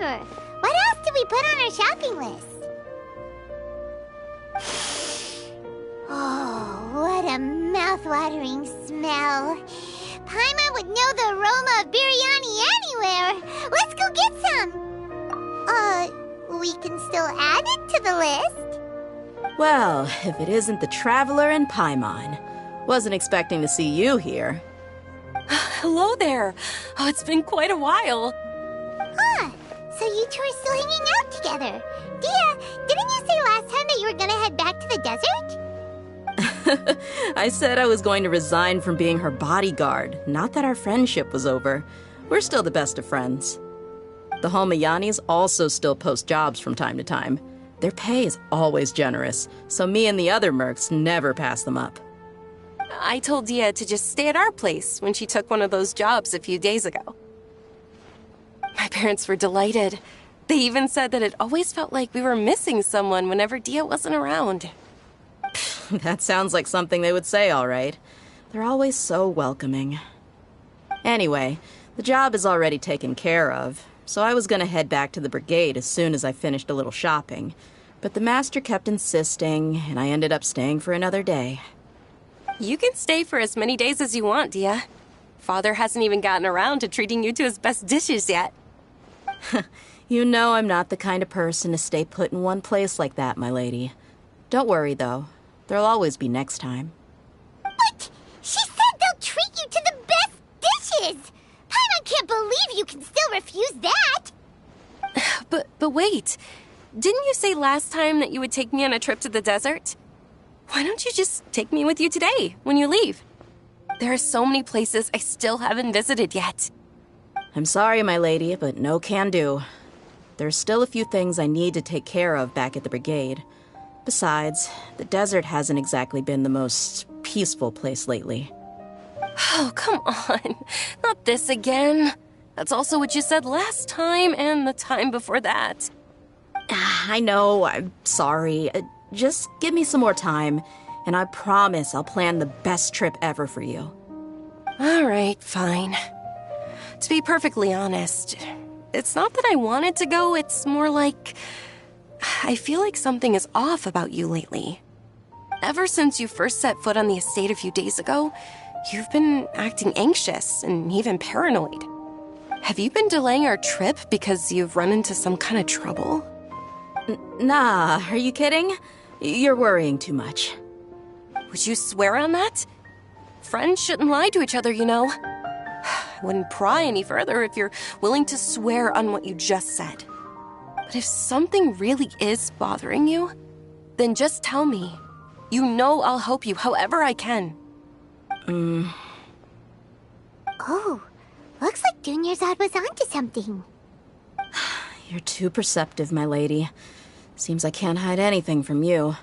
Sure. What else did we put on our shopping list? Oh, what a mouth-watering smell. Paimon would know the aroma of biryani anywhere. Let's go get some. We can still add it to the list. Well, if it isn't the Traveler and Paimon. Wasn't expecting to see you here. Hello there. Oh, it's been quite a while. Huh. So you two are still hanging out together. Dehya, didn't you say last time that you were gonna head back to the desert? I said I was going to resign from being her bodyguard, not that our friendship was over. We're still the best of friends. The Holmayanis also still post jobs from time to time. Their pay is always generous, so me and the other mercs never pass them up. I told Dehya to just stay at our place when she took one of those jobs a few days ago. My parents were delighted. They even said that it always felt like we were missing someone whenever Dehya wasn't around. That sounds like something they would say, all right. They're always so welcoming. Anyway, the job is already taken care of, so I was gonna head back to the brigade as soon as I finished a little shopping. But the master kept insisting, and I ended up staying for another day. You can stay for as many days as you want, Dehya. Father hasn't even gotten around to treating you to his best dishes yet. You know I'm not the kind of person to stay put in one place like that, my lady. Don't worry, though. There'll always be next time. But she said they'll treat you to the best dishes! Paimon can't believe you can still refuse that! But wait. Didn't you say last time that you would take me on a trip to the desert? Why don't you just take me with you today, when you leave? There are so many places I still haven't visited yet. I'm sorry, my lady, but no can do. There's still a few things I need to take care of back at the brigade. Besides, the desert hasn't exactly been the most peaceful place lately. Oh, come on. Not this again. That's also what you said last time and the time before that. I know, I'm sorry. Just give me some more time, and I promise I'll plan the best trip ever for you. All right, fine. To be perfectly honest, it's not that I wanted to go, it's more like I feel like something is off about you lately. Ever since you first set foot on the estate a few days ago, you've been acting anxious and even paranoid. Have you been delaying our trip because you've run into some kind of trouble? Nah, are you kidding? You're worrying too much. Would you swear on that? Friends shouldn't lie to each other, you know. I wouldn't pry any further if you're willing to swear on what you just said. But if something really is bothering you, then just tell me. You know I'll help you however I can. Oh, looks like Dunyarzad was onto something. You're too perceptive, my lady. Seems I can't hide anything from you.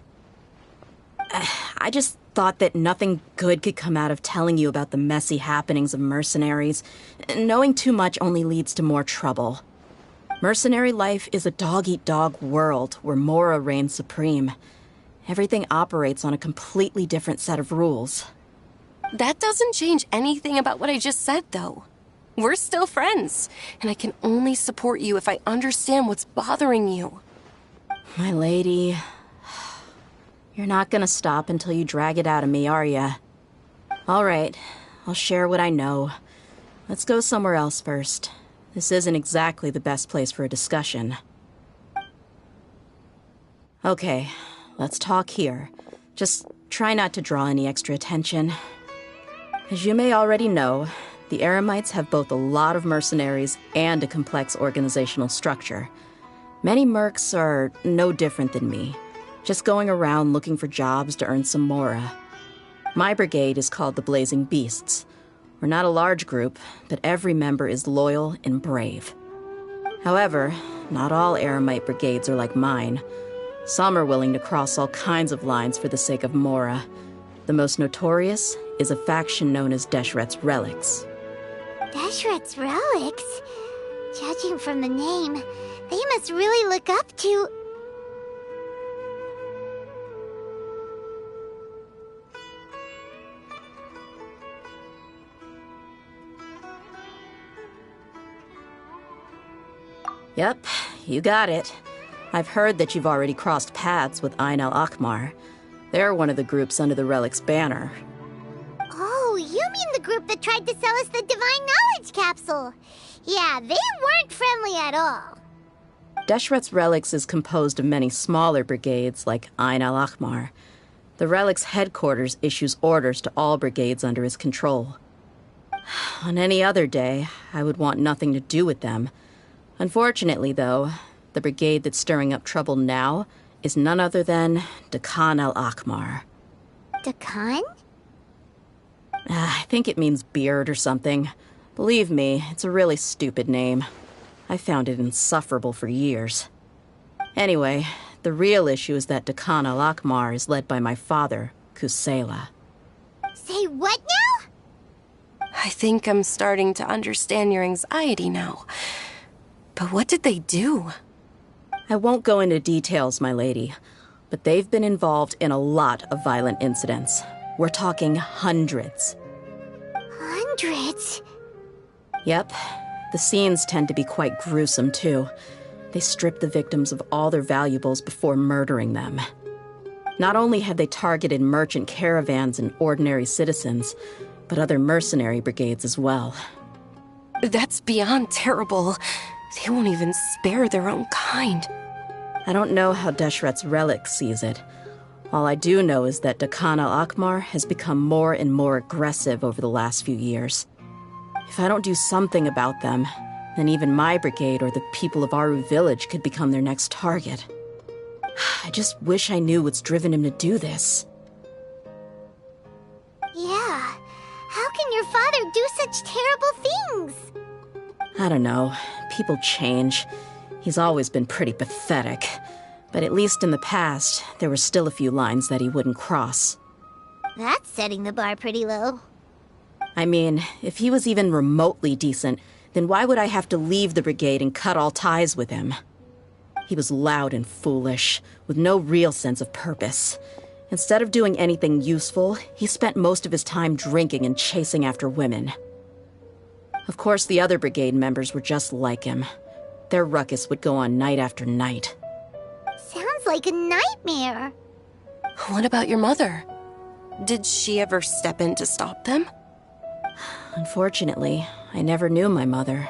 I just thought that nothing good could come out of telling you about the messy happenings of mercenaries. Knowing too much only leads to more trouble. Mercenary life is a dog-eat-dog world where Mora reigns supreme. Everything operates on a completely different set of rules. That doesn't change anything about what I just said, though. We're still friends, and I can only support you if I understand what's bothering you. My lady, you're not gonna stop until you drag it out of me, are ya? All right, I'll share what I know. Let's go somewhere else first. This isn't exactly the best place for a discussion. Okay, let's talk here. Just try not to draw any extra attention. As you may already know, the Eremites have both a lot of mercenaries and a complex organizational structure. Many mercs are no different than me, just going around looking for jobs to earn some mora. My brigade is called the Blazing Beasts. We're not a large group, but every member is loyal and brave. However, not all Eremite brigades are like mine. Some are willing to cross all kinds of lines for the sake of mora. The most notorious is a faction known as Deshret's Relics. Deshret's Relics? Judging from the name, they must really look up to... Yep, you got it. I've heard that you've already crossed paths with Ain al-Akmar. They're one of the groups under the Relic's banner. Oh, you mean the group that tried to sell us the Divine Knowledge Capsule? Yeah, they weren't friendly at all. Deshret's Relics is composed of many smaller brigades like Ain al-Akmar. The Relic's headquarters issues orders to all brigades under his control. On any other day, I would want nothing to do with them. Unfortunately, though, the brigade that's stirring up trouble now is none other than Dehya al-Akmar. Dakan? I think it means beard or something. Believe me, it's a really stupid name. I found it insufferable for years. Anyway, the real issue is that Dehya al-Akmar is led by my father, Kusela. Say what now? I think I'm starting to understand your anxiety now. But what did they do? I won't go into details, my lady, but they've been involved in a lot of violent incidents. We're talking hundreds. Hundreds? Yep. The scenes tend to be quite gruesome, too. They strip the victims of all their valuables before murdering them. Not only had they targeted merchant caravans and ordinary citizens, but other mercenary brigades as well. That's beyond terrible. They won't even spare their own kind. I don't know how Deshret's Relic sees it. All I do know is that Dehya al-Akmar has become more and more aggressive over the last few years. If I don't do something about them, then even my brigade or the people of Aru village could become their next target. I just wish I knew what's driven him to do this. Yeah. How can your father do such terrible things? I don't know. People change. He's always been pretty pathetic. But at least in the past, there were still a few lines that he wouldn't cross. That's setting the bar pretty low. I mean, if he was even remotely decent, then why would I have to leave the brigade and cut all ties with him? He was loud and foolish, with no real sense of purpose. Instead of doing anything useful, he spent most of his time drinking and chasing after women. Of course, the other brigade members were just like him. Their ruckus would go on night after night. Sounds like a nightmare. What about your mother? Did she ever step in to stop them? Unfortunately, I never knew my mother.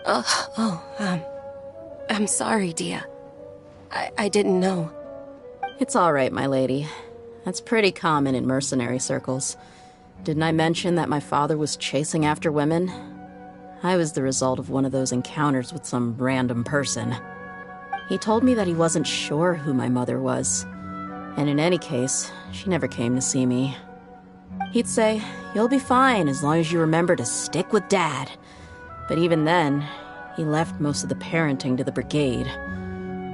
I'm sorry, Dehya. I didn't know. It's all right, my lady. That's pretty common in mercenary circles. Didn't I mention that my father was chasing after women? I was the result of one of those encounters with some random person. He told me that he wasn't sure who my mother was. And in any case, she never came to see me. He'd say, "You'll be fine as long as you remember to stick with Dad." But even then, he left most of the parenting to the brigade.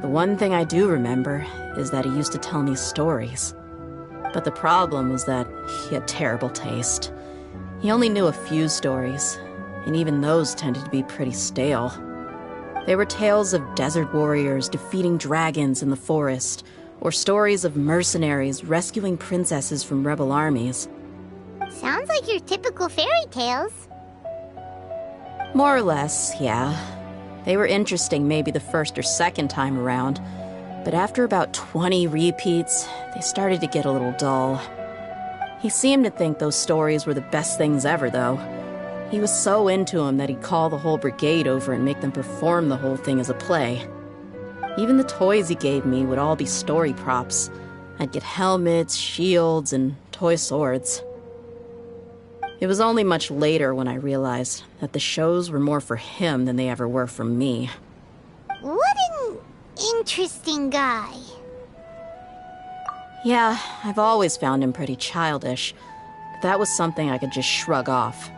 The one thing I do remember is that he used to tell me stories. But the problem was that he had terrible taste. He only knew a few stories, and even those tended to be pretty stale. They were tales of desert warriors defeating dragons in the forest, or stories of mercenaries rescuing princesses from rebel armies. Sounds like your typical fairy tales. More or less, yeah. They were interesting maybe the first or second time around, but after about 20 repeats, they started to get a little dull. He seemed to think those stories were the best things ever, though. He was so into them that he'd call the whole brigade over and make them perform the whole thing as a play. Even the toys he gave me would all be story props. I'd get helmets, shields, and toy swords. It was only much later when I realized that the shows were more for him than they ever were for me. What an interesting guy. Yeah, I've always found him pretty childish, but that was something I could just shrug off.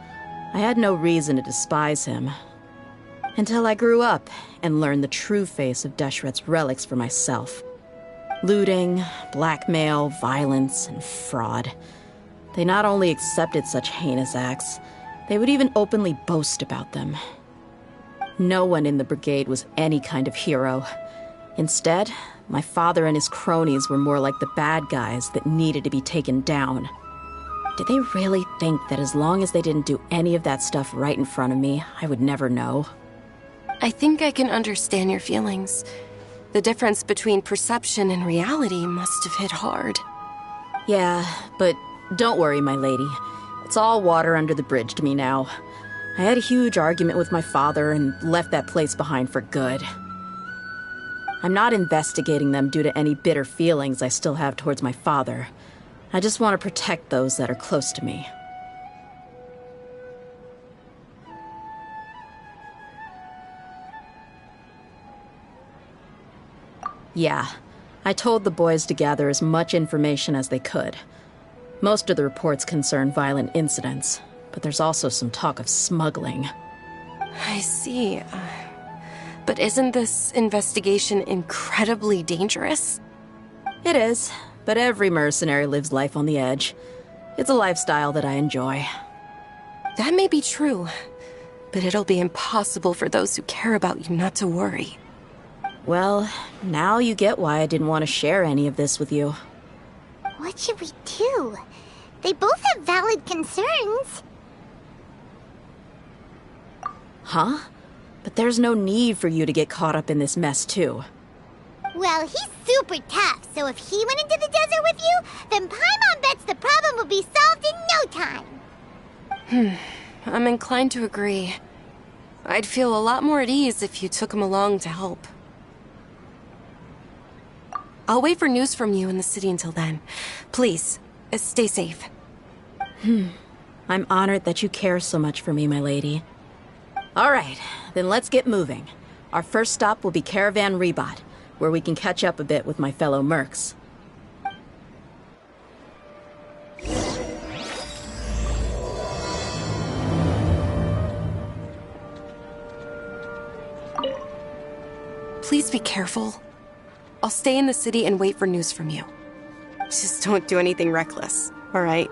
I had no reason to despise him. Until I grew up and learned the true face of Deshret's Relics for myself. Looting, blackmail, violence, and fraud. They not only accepted such heinous acts, they would even openly boast about them. No one in the brigade was any kind of hero. Instead, my father and his cronies were more like the bad guys that needed to be taken down. Did they really think that as long as they didn't do any of that stuff right in front of me, I would never know? I think I can understand your feelings. The difference between perception and reality must have hit hard. Yeah, but don't worry, my lady. It's all water under the bridge to me now. I had a huge argument with my father and left that place behind for good. I'm not investigating them due to any bitter feelings I still have towards my father. I just want to protect those that are close to me. Yeah, I told the boys to gather as much information as they could. Most of the reports concern violent incidents, but there's also some talk of smuggling. I see. But isn't this investigation incredibly dangerous? It is, but every mercenary lives life on the edge. It's a lifestyle that I enjoy. That may be true, but it'll be impossible for those who care about you not to worry. Well, now you get why I didn't want to share any of this with you. What should we do? They both have valid concerns. Huh? But there's no need for you to get caught up in this mess, too. Well, he's super tough, so if he went into the desert with you, then Paimon bets the problem will be solved in no time. I'm inclined to agree. I'd feel a lot more at ease if you took him along to help. I'll wait for news from you in the city until then. Please, stay safe. I'm honored that you care so much for me, my lady. All right, then let's get moving. Our first stop will be Caravan Rebot, where we can catch up a bit with my fellow mercs. Please be careful. I'll stay in the city and wait for news from you. Just don't do anything reckless, all right?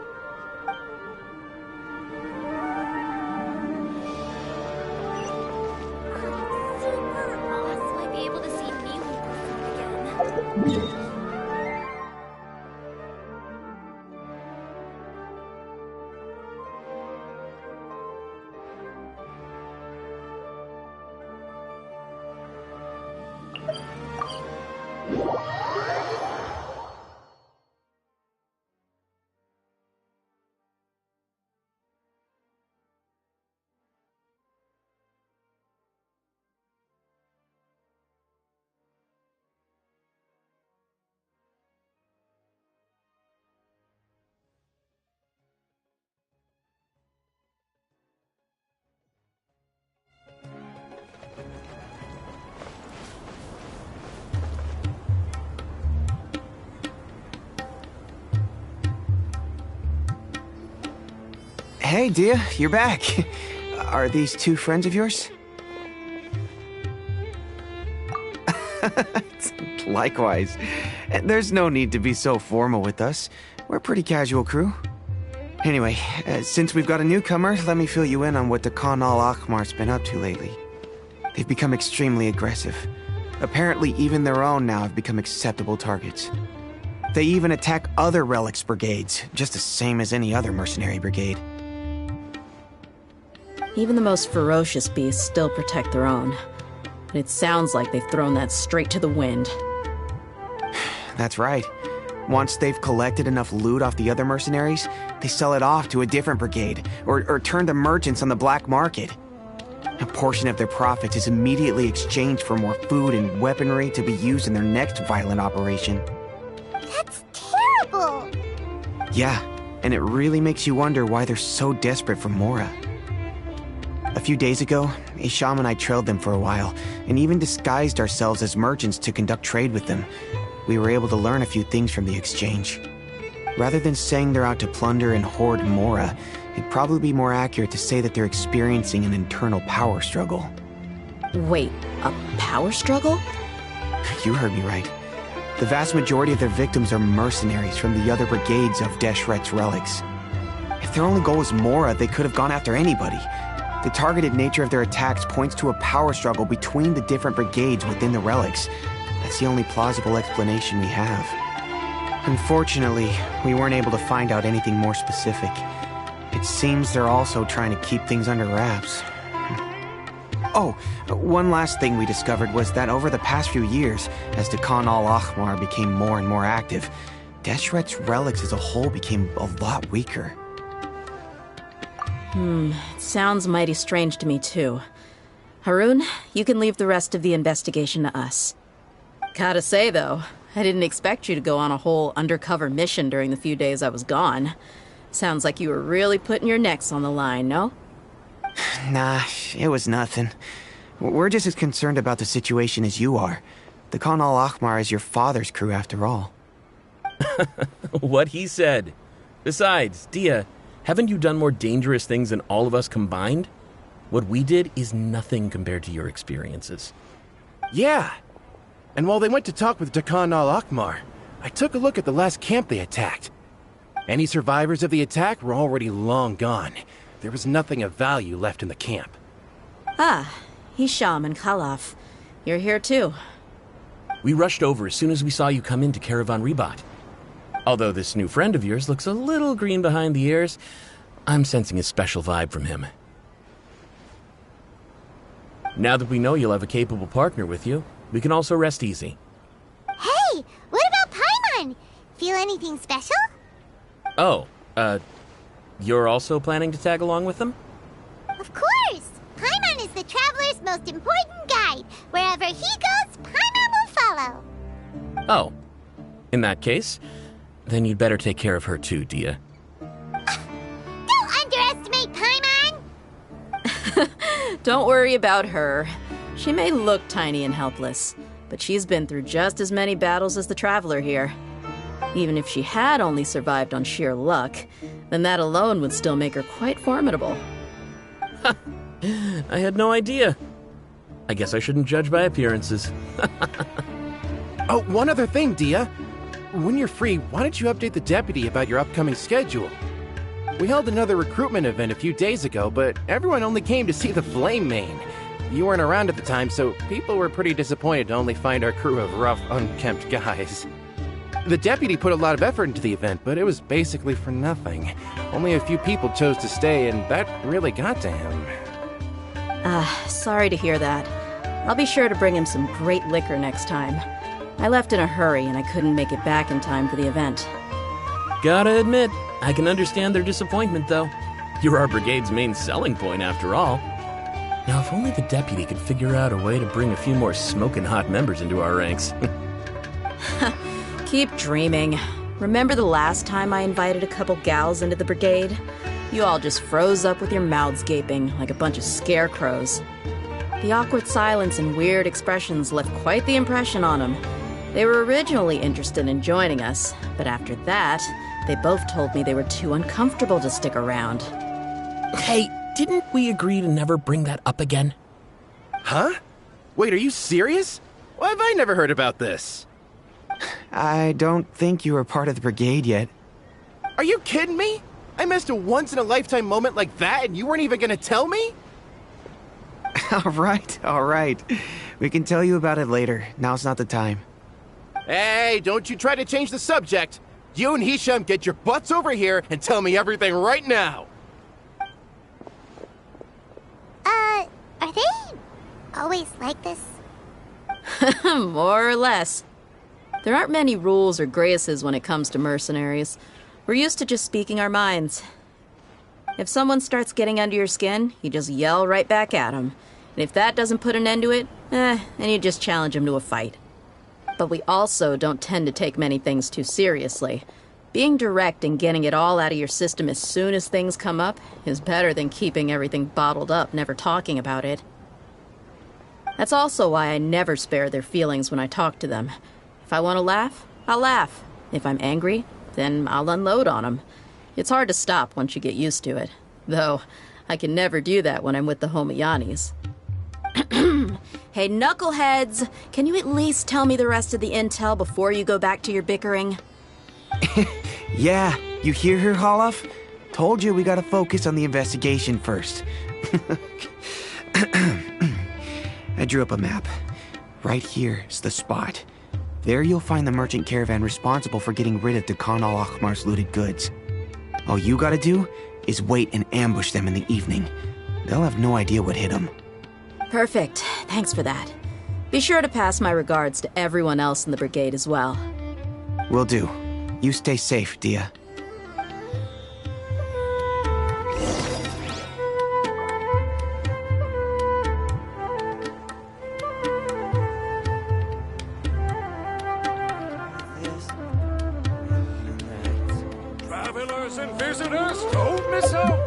Hey, Dehya, you're back. Are these two friends of yours? Likewise. There's no need to be so formal with us. We're a pretty casual crew. Anyway, since we've got a newcomer, let me fill you in on what the Khan al-Ahmar's been up to lately. They've become extremely aggressive. Apparently, even their own now have become acceptable targets. They even attack other relics brigades, just the same as any other mercenary brigade. Even the most ferocious beasts still protect their own. But it sounds like they've thrown that straight to the wind. That's right. Once they've collected enough loot off the other mercenaries, they sell it off to a different brigade, or turn to merchants on the black market. A portion of their profits is immediately exchanged for more food and weaponry to be used in their next violent operation. That's terrible! Yeah, and it really makes you wonder why they're so desperate for Mora. A few days ago, Isham and I trailed them for a while, and even disguised ourselves as merchants to conduct trade with them. We were able to learn a few things from the exchange. Rather than saying they're out to plunder and hoard Mora, it'd probably be more accurate to say that they're experiencing an internal power struggle. Wait, a power struggle? You heard me right. The vast majority of their victims are mercenaries from the other brigades of Deshret's relics. If their only goal was Mora, they could have gone after anybody. The targeted nature of their attacks points to a power struggle between the different brigades within the relics. That's the only plausible explanation we have. Unfortunately, we weren't able to find out anything more specific. It seems they're also trying to keep things under wraps. Oh, one last thing we discovered was that over the past few years, as the Khan al-Ahmar became more and more active, Deshret's relics as a whole became a lot weaker. It sounds mighty strange to me, too. Harun, you can leave the rest of the investigation to us. Gotta say, though, I didn't expect you to go on a whole undercover mission during the few days I was gone. Sounds like you were really putting your necks on the line, no? Nah, it was nothing. We're just as concerned about the situation as you are. The Khan al-Ahmar is your father's crew, after all. What he said. Besides, Dehya, haven't you done more dangerous things than all of us combined? What we did is nothing compared to your experiences. Yeah. And while they went to talk with Khan al-Ahmar, I took a look at the last camp they attacked. Any survivors of the attack were already long gone. There was nothing of value left in the camp. Ah, Hisham and Khalaf. You're here too. We rushed over as soon as we saw you come into Caravan Ribat. Although this new friend of yours looks a little green behind the ears, I'm sensing a special vibe from him. Now that we know you'll have a capable partner with you, we can also rest easy. Hey, what about Paimon? Feel anything special? Oh, you're also planning to tag along with them? Of course! Paimon is the traveler's most important guide. Wherever he goes, Paimon will follow. Oh, in that case, then you'd better take care of her too, Dehya. Don't underestimate Paimon! Don't worry about her. She may look tiny and helpless, but she's been through just as many battles as the traveler here. Even if she had only survived on sheer luck, then that alone would still make her quite formidable. I had no idea. I guess I shouldn't judge by appearances. Oh, one other thing, Dehya. When you're free, why don't you update the deputy about your upcoming schedule? We held another recruitment event a few days ago, but everyone only came to see the Flame Mane. You weren't around at the time, so people were pretty disappointed to only find our crew of rough, unkempt guys. The deputy put a lot of effort into the event, but it was basically for nothing. Only a few people chose to stay, and that really got to him. Sorry to hear that. I'll be sure to bring him some great liquor next time. I left in a hurry and I couldn't make it back in time for the event. Gotta admit, I can understand their disappointment, though. You're our brigade's main selling point, after all. Now, if only the deputy could figure out a way to bring a few more smoking hot members into our ranks. Keep dreaming. Remember the last time I invited a couple gals into the brigade? You all just froze up with your mouths gaping like a bunch of scarecrows. The awkward silence and weird expressions left quite the impression on them. They were originally interested in joining us, but after that, they both told me they were too uncomfortable to stick around. Hey, didn't we agree to never bring that up again? Huh? Wait, are you serious? Why have I never heard about this? I don't think you were part of the brigade yet. Are you kidding me? I missed a once-in-a-lifetime moment like that and you weren't even gonna tell me? All right. We can tell you about it later. Now's not the time. Hey, don't you try to change the subject. You and Hisham get your butts over here and tell me everything right now. Are they always like this? More or less. There aren't many rules or graces when it comes to mercenaries. We're used to just speaking our minds. If someone starts getting under your skin, you just yell right back at them. And if that doesn't put an end to it, then you just challenge them to a fight. But we also don't tend to take many things too seriously. Being direct and getting it all out of your system as soon as things come up is better than keeping everything bottled up, never talking about it. That's also why I never spare their feelings when I talk to them. If I want to laugh, I'll laugh. If I'm angry, then I'll unload on them. It's hard to stop once you get used to it. Though, I can never do that when I'm with the Homayanis. Hey, knuckleheads! Can you at least tell me the rest of the intel before you go back to your bickering? Yeah, you hear her, Khalaf? Told you we gotta focus on the investigation first. I drew up a map. Right here is the spot. There you'll find the merchant caravan responsible for getting rid of the Khan al-Ahmar's looted goods. All you gotta do is wait and ambush them in the evening. They'll have no idea what hit them. Perfect. Thanks for that. Be sure to pass my regards to everyone else in the brigade as well. Will do. You stay safe, Dehya. Travelers and visitors, don't miss out!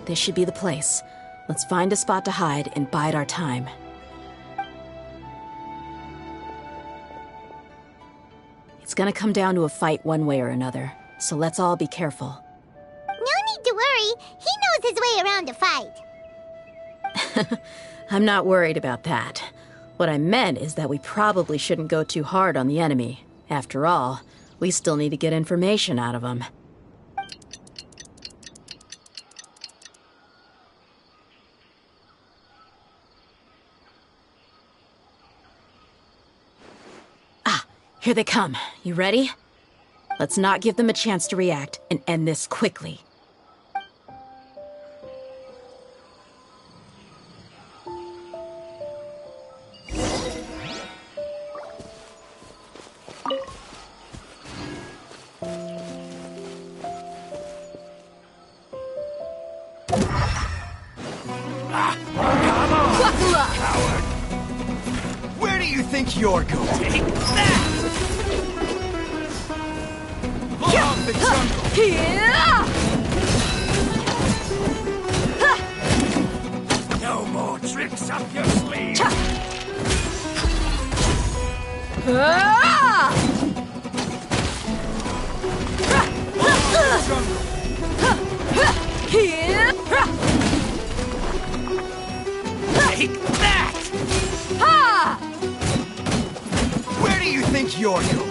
This should be the place. Let's find a spot to hide and bide our time. It's gonna come down to a fight one way or another, so let's all be careful. No need to worry. He knows his way around a fight. I'm not worried about that. What I meant is that we probably shouldn't go too hard on the enemy. After all, we still need to get information out of them. Here they come. You ready? Let's not give them a chance to react and end this quickly. Where do you think you're going? Take that! Along the jungle! No more tricks up your sleeve! Take that! Where do you think you're going?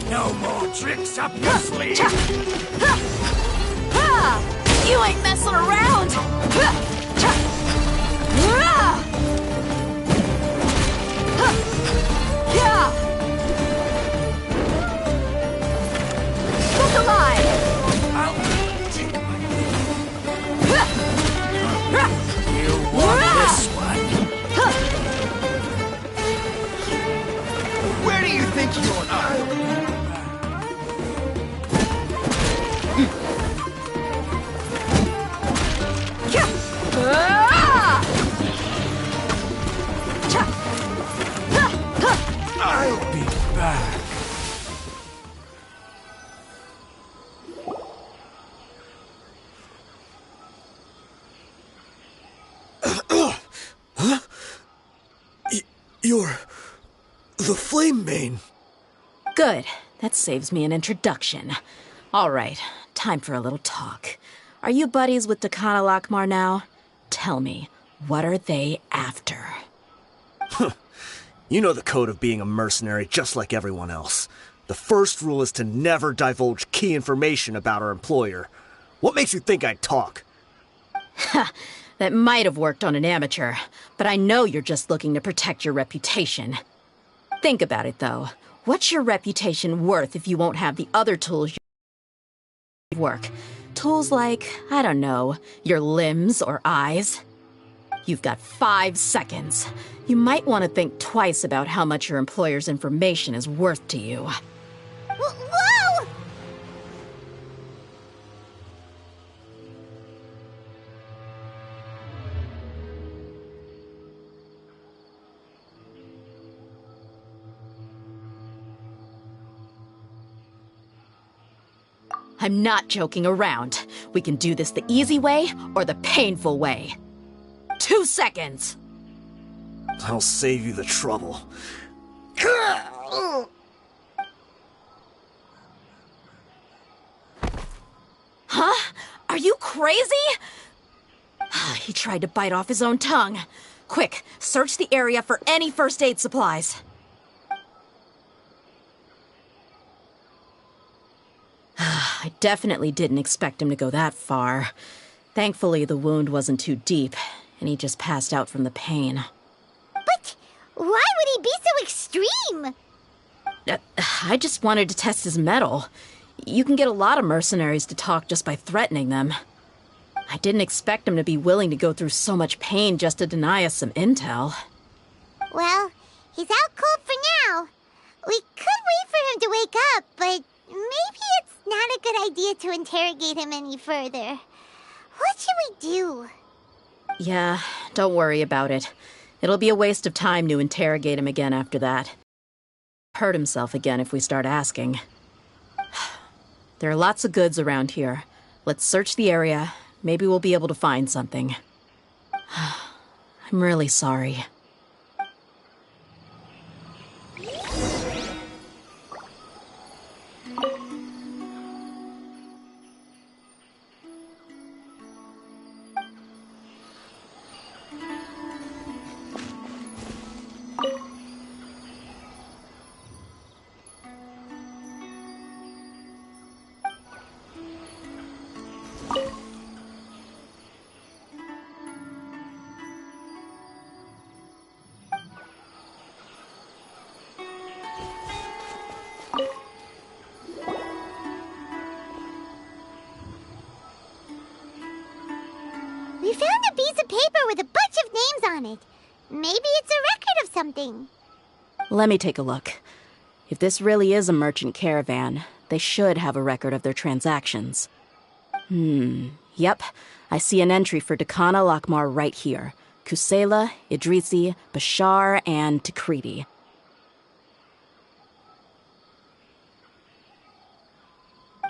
No more tricks up your sleeve! You ain't messing around! Look alive! I'll take my You want this one? Where do you think you're going? I'll be back. Huh? You're the Flame Mane. Good. That saves me an introduction. All right. time for a little talk. Are you buddies with Dakana Lakmar now? Tell me, what are they after? You know the code of being a mercenary just like everyone else. The first rule is to never divulge key information about our employer. What makes you think I'd talk? Ha! That might have worked on an amateur, but I know you're just looking to protect your reputation. Think about it, though. What's your reputation worth if you won't have the other tools you work? Tools like, I don't know, your limbs or eyes? You've got 5 seconds. You might want to think twice about how much your employer's information is worth to you. Whoa! I'm not joking around. We can do this the easy way or the painful way. 2 seconds! I'll save you the trouble. Huh? Are you crazy? He tried to bite off his own tongue. Quick, search the area for any first aid supplies. I definitely didn't expect him to go that far. Thankfully, the wound wasn't too deep, and he just passed out from the pain. But why would he be so extreme? I just wanted to test his mettle. You can get a lot of mercenaries to talk just by threatening them. I didn't expect him to be willing to go through so much pain just to deny us some intel. Well, he's out cold for now. We could wait for him to wake up, but maybe it's not a good idea to interrogate him any further. What should we do? Yeah, don't worry about it. It'll be a waste of time to interrogate him again after that. Hurt himself again if we start asking. There are lots of goods around here. Let's search the area. Maybe we'll be able to find something. I'm really sorry. We found a piece of paper with a bunch of names on it. Maybe it's a record of something. Let me take a look. If this really is a merchant caravan, they should have a record of their transactions. Yep. I see an entry for Dakana Lakmar right here. Kusela, Idrisi, Bashar, and Takriti.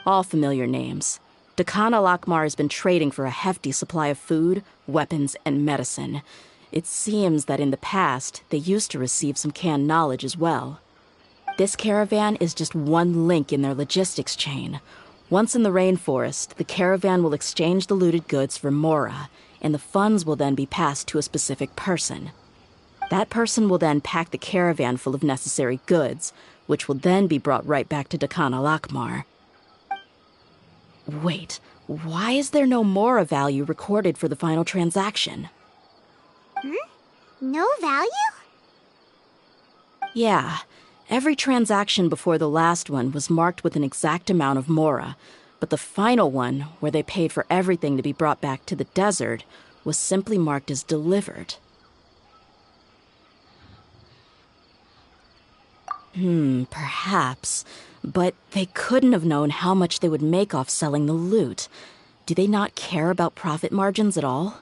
All familiar names. Dakana Lakmar has been trading for a hefty supply of food, weapons, and medicine. It seems that in the past, they used to receive some canned knowledge as well. This caravan is just one link in their logistics chain. Once in the rainforest, the caravan will exchange the looted goods for Mora, and the funds will then be passed to a specific person. That person will then pack the caravan full of necessary goods, which will then be brought right back to Dakana Lakmar. Wait, why is there no Mora value recorded for the final transaction? No value? Yeah, every transaction before the last one was marked with an exact amount of Mora, but the final one, where they paid for everything to be brought back to the desert, was simply marked as delivered. Perhaps. But they couldn't have known how much they would make off selling the loot. Do they not care about profit margins at all?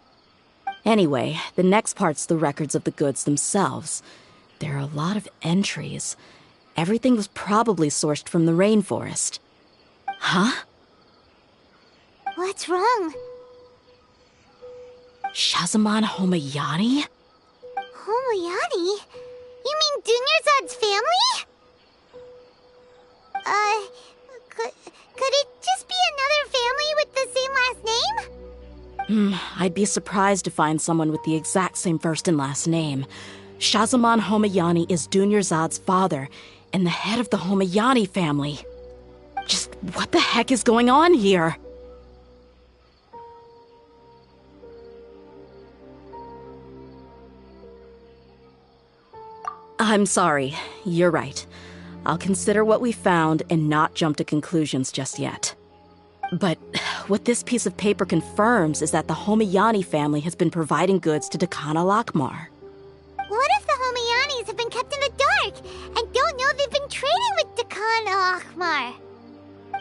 Anyway, the next part's the records of the goods themselves. There are a lot of entries. Everything was probably sourced from the rainforest. Huh? What's wrong? Shazaman Homayani? Homayani? You mean Dunyarzad's family? Could it just be another I'd be surprised to find someone with the exact same first and last name. Shahzaman Homayani is Dunyarzad's father, and the head of the Homayani family. Just what the heck is going on here? I'm sorry, you're right. I'll consider what we found and not jump to conclusions just yet. But what this piece of paper confirms is that the Homayani family has been providing goods to Dakan al-Akmar. What if the Homayanis have been kept in the dark and don't know they've been trading with Dakan al-Akmar?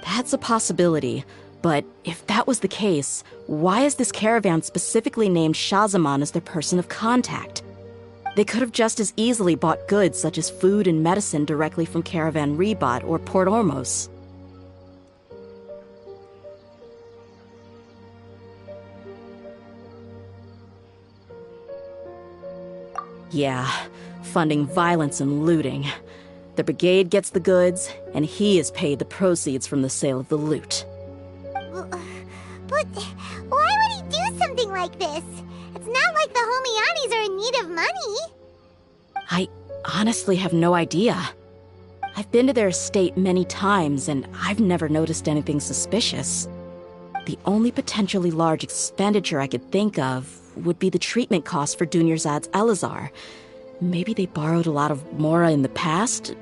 That's a possibility, but if that was the case, why is this caravan specifically named Shahzaman as their person of contact? They could have just as easily bought goods such as food and medicine directly from Caravan Ribat or Port Ormos. Yeah, funding violence and looting. The brigade gets the goods, and he is paid the proceeds from the sale of the loot. But why would he do something like this? It's not like the Homayanis are in need of money. I honestly have no idea. I've been to their estate many times, and I've never noticed anything suspicious. The only potentially large expenditure I could think of would be the treatment costs for Dunyarzad's Elazar. Maybe they borrowed a lot of Mora in the past?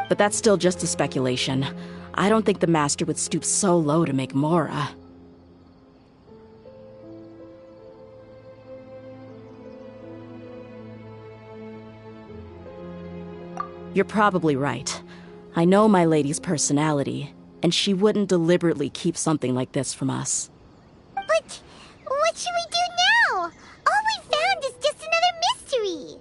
But that's still just a speculation. I don't think the Master would stoop so low to make Mora. You're probably right. I know my lady's personality, and she wouldn't deliberately keep something like this from us. But what should we do now? All we found is just another mystery.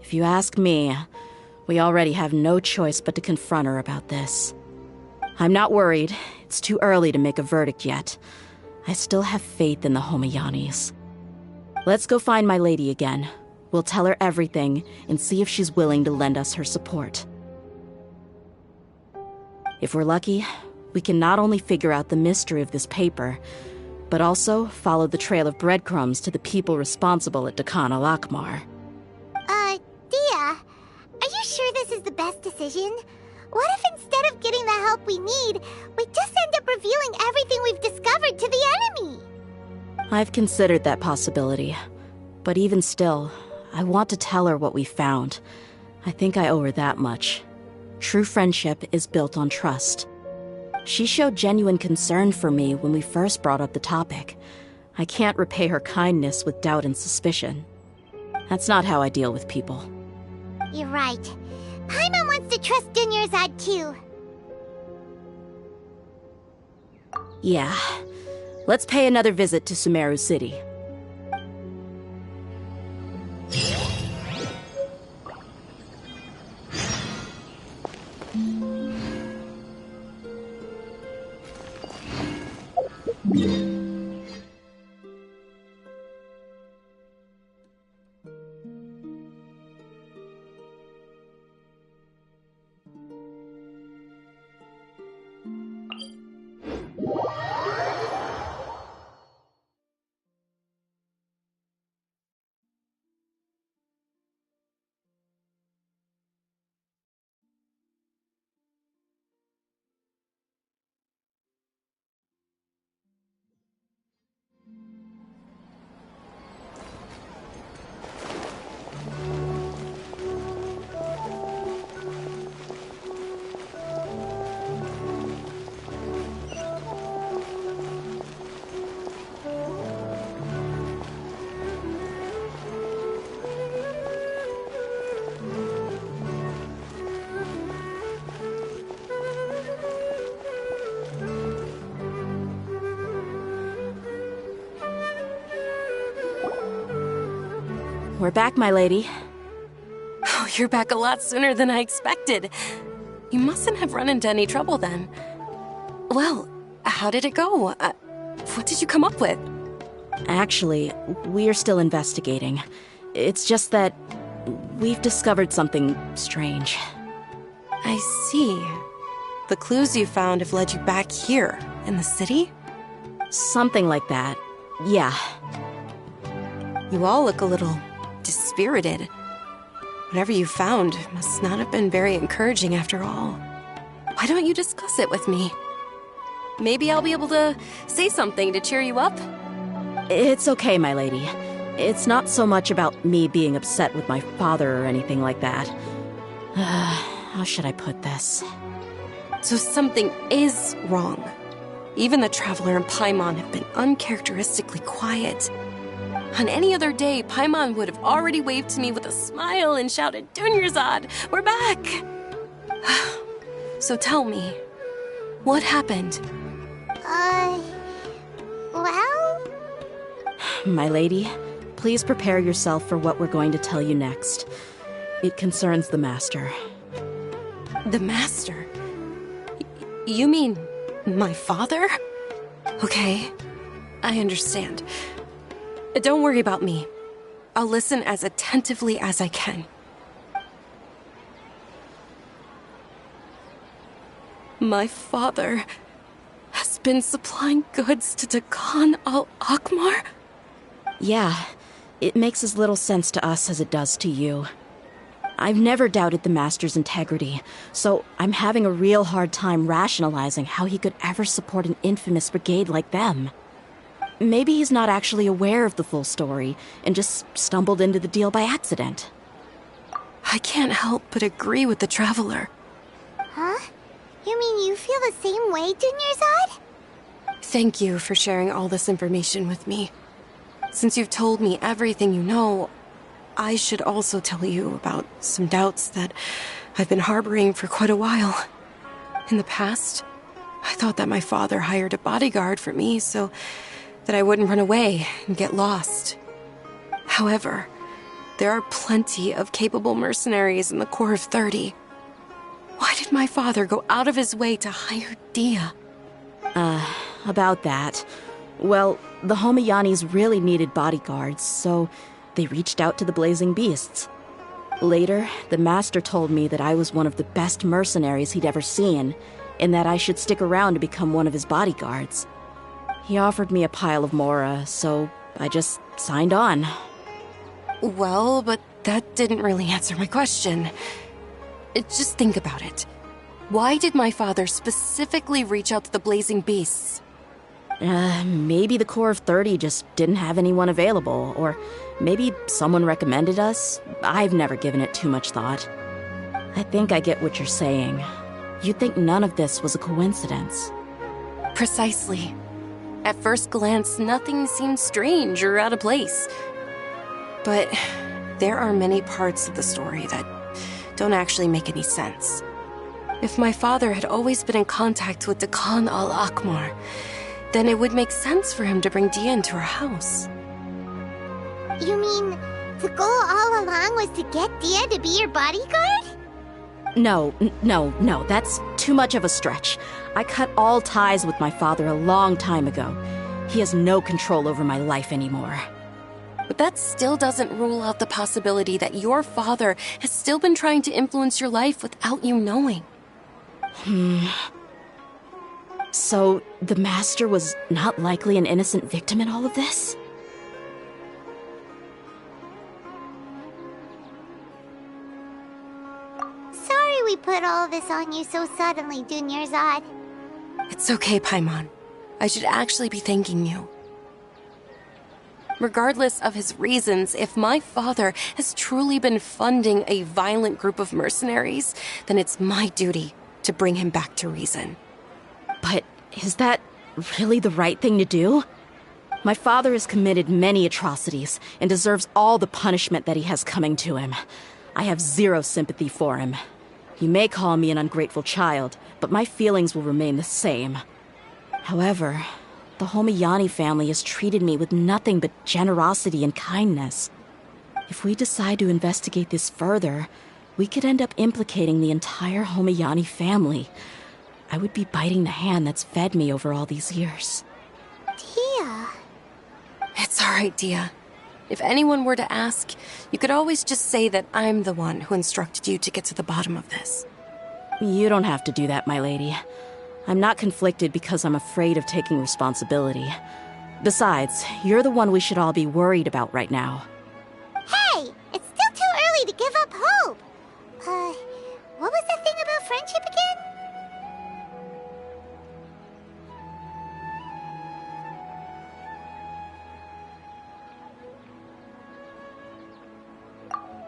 If you ask me, we already have no choice but to confront her about this. I'm not worried. It's too early to make a verdict yet. I still have faith in the Homayanis. Let's go find my lady again. We'll tell her everything and see if she's willing to lend us her support. If we're lucky, we can not only figure out the mystery of this paper, but also follow the trail of breadcrumbs to the people responsible at Dakan al-Akmar. Dehya, are you sure this is the best decision? What if instead of getting the help we need, we just end up revealing everything we've discovered to the enemy? I've considered that possibility, but even still, I want to tell her what we found. I think I owe her that much. True friendship is built on trust. She showed genuine concern for me when we first brought up the topic. I can't repay her kindness with doubt and suspicion. That's not how I deal with people. You're right. Paimon wants to trust Dunyarzad too. Yeah. Let's pay another visit to Sumeru City. We're back, my lady. you're back a lot sooner than I expected. You mustn't have run into any trouble then. Well, how did it go? What did you come up with? Actually, we're still investigating. It's just that we've discovered something strange. I see. The clues you found have led you back here, in the city? Something like that. Yeah. You all look a little dispirited. Whatever you found must not have been very encouraging after all. Why don't you discuss it with me? Maybe I'll be able to say something to cheer you up? It's okay, my lady. It's not so much about me being upset with my father or anything like that. How should I put this? So something is wrong. Even the Traveler and Paimon have been uncharacteristically quiet. On any other day, Paimon would have already waved to me with a smile and shouted, "Dunyarzad, we're back!" So tell me, what happened? Well? My lady, please prepare yourself for what we're going to tell you next. It concerns the Master. The Master? You mean my father? Okay, I understand. Don't worry about me. I'll listen as attentively as I can. My father has been supplying goods to Dakan al-Akmar? Yeah, it makes as little sense to us as it does to you. I've never doubted the Master's integrity, so I'm having a real hard time rationalizing how he could ever support an infamous brigade like them. Maybe he's not actually aware of the full story and just stumbled into the deal by accident. I can't help but agree with the Traveler. Huh? You mean you feel the same way, Dunyarzad? Thank you for sharing all this information with me. Since you've told me everything you know, I should also tell you about some doubts that I've been harboring for quite a while. In the past, I thought that my father hired a bodyguard for me so that I wouldn't run away and get lost. However, there are plenty of capable mercenaries in the Corps of 30. Why did my father go out of his way to hire Dehya? About that. Well, the Homayanis really needed bodyguards, so they reached out to the Blazing Beasts. Later, the Master told me that I was one of the best mercenaries he'd ever seen, and that I should stick around to become one of his bodyguards. He offered me a pile of Mora, so I just signed on. Well, but that didn't really answer my question. Just think about it. Why did my father specifically reach out to the Blazing Beasts? Maybe the Corps of 30 just didn't have anyone available, or maybe someone recommended us. I've never given it too much thought. I think I get what you're saying. You'd think none of this was a coincidence. Precisely. At first glance, nothing seems strange or out of place. But there are many parts of the story that don't actually make any sense. If my father had always been in contact with Dakan al-Akmar, then it would make sense for him to bring Dehya into our house. You mean the goal all along was to get Dehya to be your bodyguard? No, that's too much of a stretch. I cut all ties with my father a long time ago. He has no control over my life anymore. But that still doesn't rule out the possibility that your father has still been trying to influence your life without you knowing. So, the Master was not likely an innocent victim in all of this? Sorry we put all this on you so suddenly, Dunyarzad. It's okay, Paimon. I should actually be thanking you. Regardless of his reasons, if my father has truly been funding a violent group of mercenaries, then it's my duty to bring him back to reason. But is that really the right thing to do? My father has committed many atrocities and deserves all the punishment that he has coming to him. I have zero sympathy for him. You may call me an ungrateful child, but my feelings will remain the same. However, the Homayani family has treated me with nothing but generosity and kindness. If we decide to investigate this further, we could end up implicating the entire Homayani family. I would be biting the hand that's fed me over all these years. Dehya. It's all right, Dehya. If anyone were to ask, you could always just say that I'm the one who instructed you to get to the bottom of this. You don't have to do that, my lady. I'm not conflicted because I'm afraid of taking responsibility. Besides, you're the one we should all be worried about right now. Hey, it's still too early to give up hope. What was that thing about friendship again?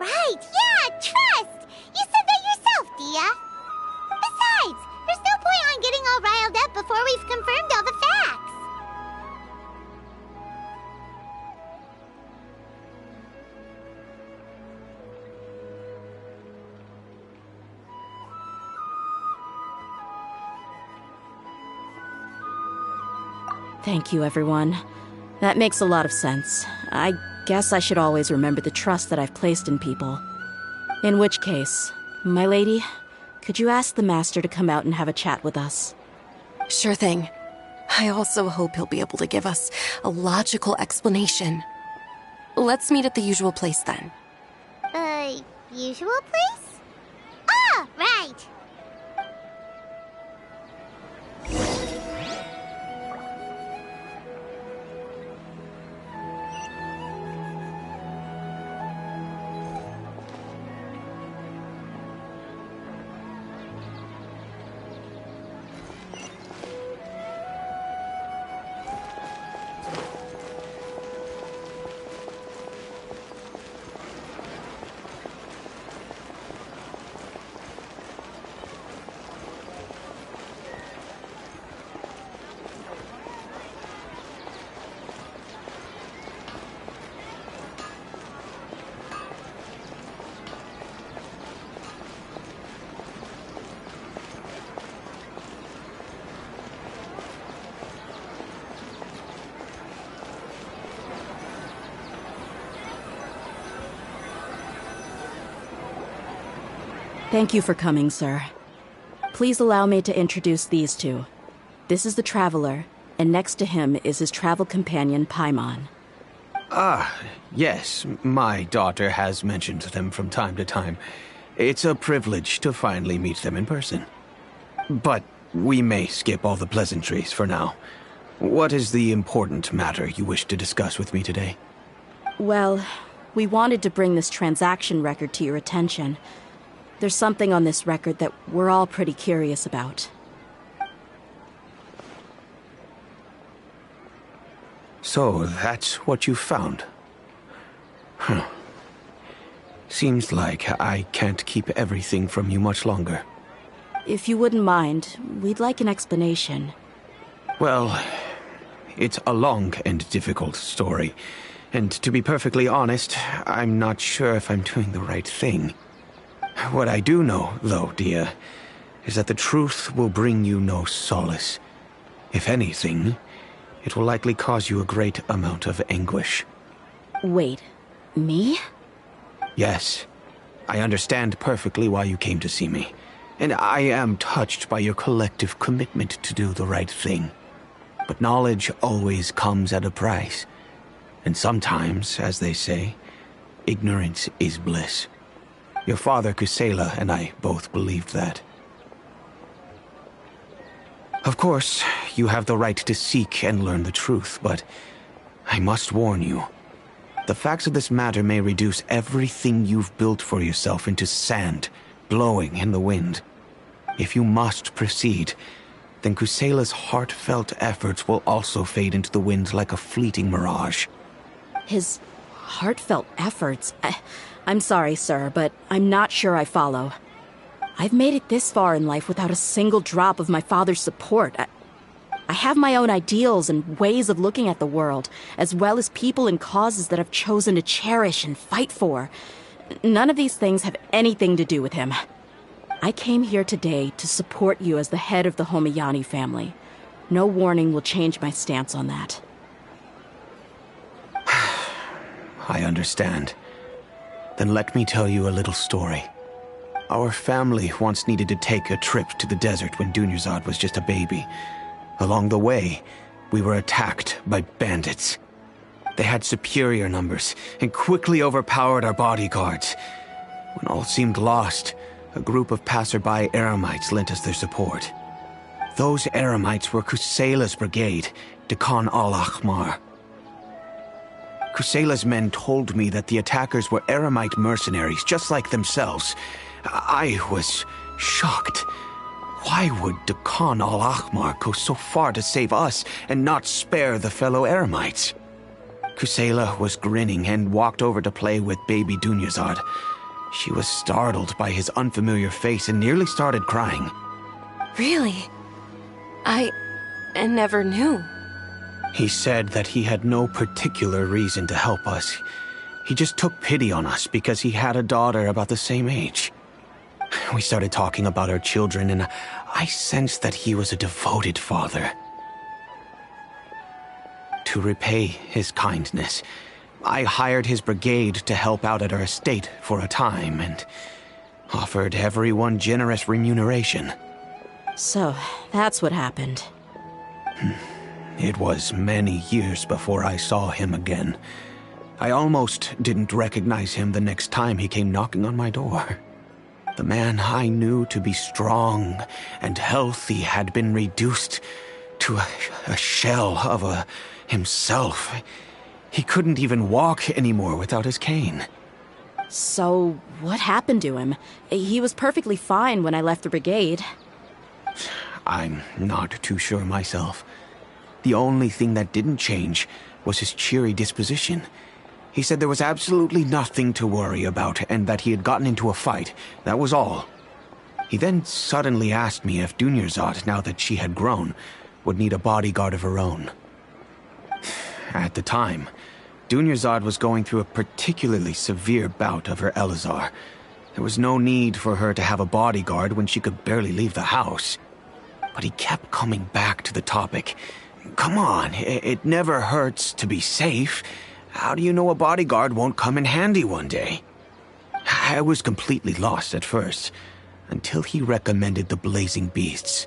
Right, yeah, trust! You said that yourself, Dehya. Besides, there's no point on getting all riled up before we've confirmed all the facts. Thank you, everyone. That makes a lot of sense. I guess I should always remember the trust that I've placed in people. In which case, my lady, could you ask the Master to come out and have a chat with us? Sure thing. I also hope he'll be able to give us a logical explanation. Let's meet at the usual place then. Usual place? Ah, right. Thank you for coming, sir. Please allow me to introduce these two. This is the Traveler, and next to him is his travel companion, Paimon. Ah, yes, my daughter has mentioned them from time to time. It's a privilege to finally meet them in person. But we may skip all the pleasantries for now. What is the important matter you wish to discuss with me today? Well, we wanted to bring this transaction record to your attention. There's something on this record that we're all pretty curious about. So, that's what you found? Huh. Seems like I can't keep everything from you much longer. If you wouldn't mind, we'd like an explanation. Well, it's a long and difficult story. And to be perfectly honest, I'm not sure if I'm doing the right thing. What I do know, though, Dehya, is that the truth will bring you no solace. If anything, it will likely cause you a great amount of anguish. Wait, me? Yes. I understand perfectly why you came to see me. And I am touched by your collective commitment to do the right thing. But knowledge always comes at a price. And sometimes, as they say, ignorance is bliss. Your father, Kusela, and I both believed that. Of course, you have the right to seek and learn the truth, but I must warn you. The facts of this matter may reduce everything you've built for yourself into sand, blowing in the wind. If you must proceed, then Kusela's heartfelt efforts will also fade into the wind like a fleeting mirage. His heartfelt efforts? I'm sorry, sir, but I'm not sure I follow. I've made it this far in life without a single drop of my father's support. I have my own ideals and ways of looking at the world, as well as people and causes that I've chosen to cherish and fight for. None of these things have anything to do with him. I came here today to support you as the head of the Homayani family. No warning will change my stance on that. I understand. Then let me tell you a little story. Our family once needed to take a trip to the desert when Dunyarzad was just a baby. Along the way, we were attacked by bandits. They had superior numbers and quickly overpowered our bodyguards. When all seemed lost, a group of passerby Eremites lent us their support. Those Eremites were Kusela's brigade, Dekhan al-Ahmar. Kusela's men told me that the attackers were Eremite mercenaries, just like themselves. I was shocked. Why would Dekhan al-Ahmar go so far to save us and not spare the fellow Eremites? Kusela was grinning and walked over to play with baby Dunyarzad. She was startled by his unfamiliar face and nearly started crying. Really? I never knew. He said that he had no particular reason to help us. He just took pity on us because he had a daughter about the same age. We started talking about our children, and I sensed that he was a devoted father. To repay his kindness, I hired his brigade to help out at our estate for a time and offered everyone generous remuneration. So, that's what happened. It was many years before I saw him again. I almost didn't recognize him the next time he came knocking on my door. The man I knew to be strong and healthy had been reduced to a shell of himself. He couldn't even walk anymore without his cane. So, what happened to him? He was perfectly fine when I left the brigade. I'm not too sure myself. The only thing that didn't change was his cheery disposition. He said there was absolutely nothing to worry about and that he had gotten into a fight. That was all. He then suddenly asked me if Dunyarzad, now that she had grown, would need a bodyguard of her own. At the time, Dunyarzad was going through a particularly severe bout of her Elazar. There was no need for her to have a bodyguard when she could barely leave the house. But he kept coming back to the topic. Come on, it never hurts to be safe. How do you know a bodyguard won't come in handy one day? I was completely lost at first, until he recommended the Blazing Beasts,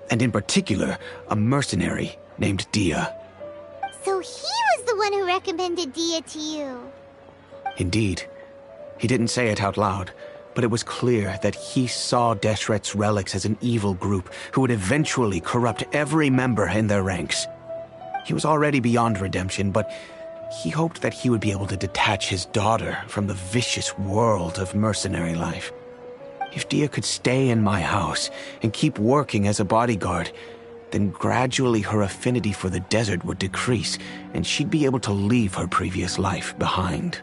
and in particular, a mercenary named Dehya. So he was the one who recommended Dehya to you. Indeed. He didn't say it out loud, but it was clear that he saw Deshret's relics as an evil group who would eventually corrupt every member in their ranks. He was already beyond redemption, but he hoped that he would be able to detach his daughter from the vicious world of mercenary life. If Dehya could stay in my house and keep working as a bodyguard, then gradually her affinity for the desert would decrease, and she'd be able to leave her previous life behind.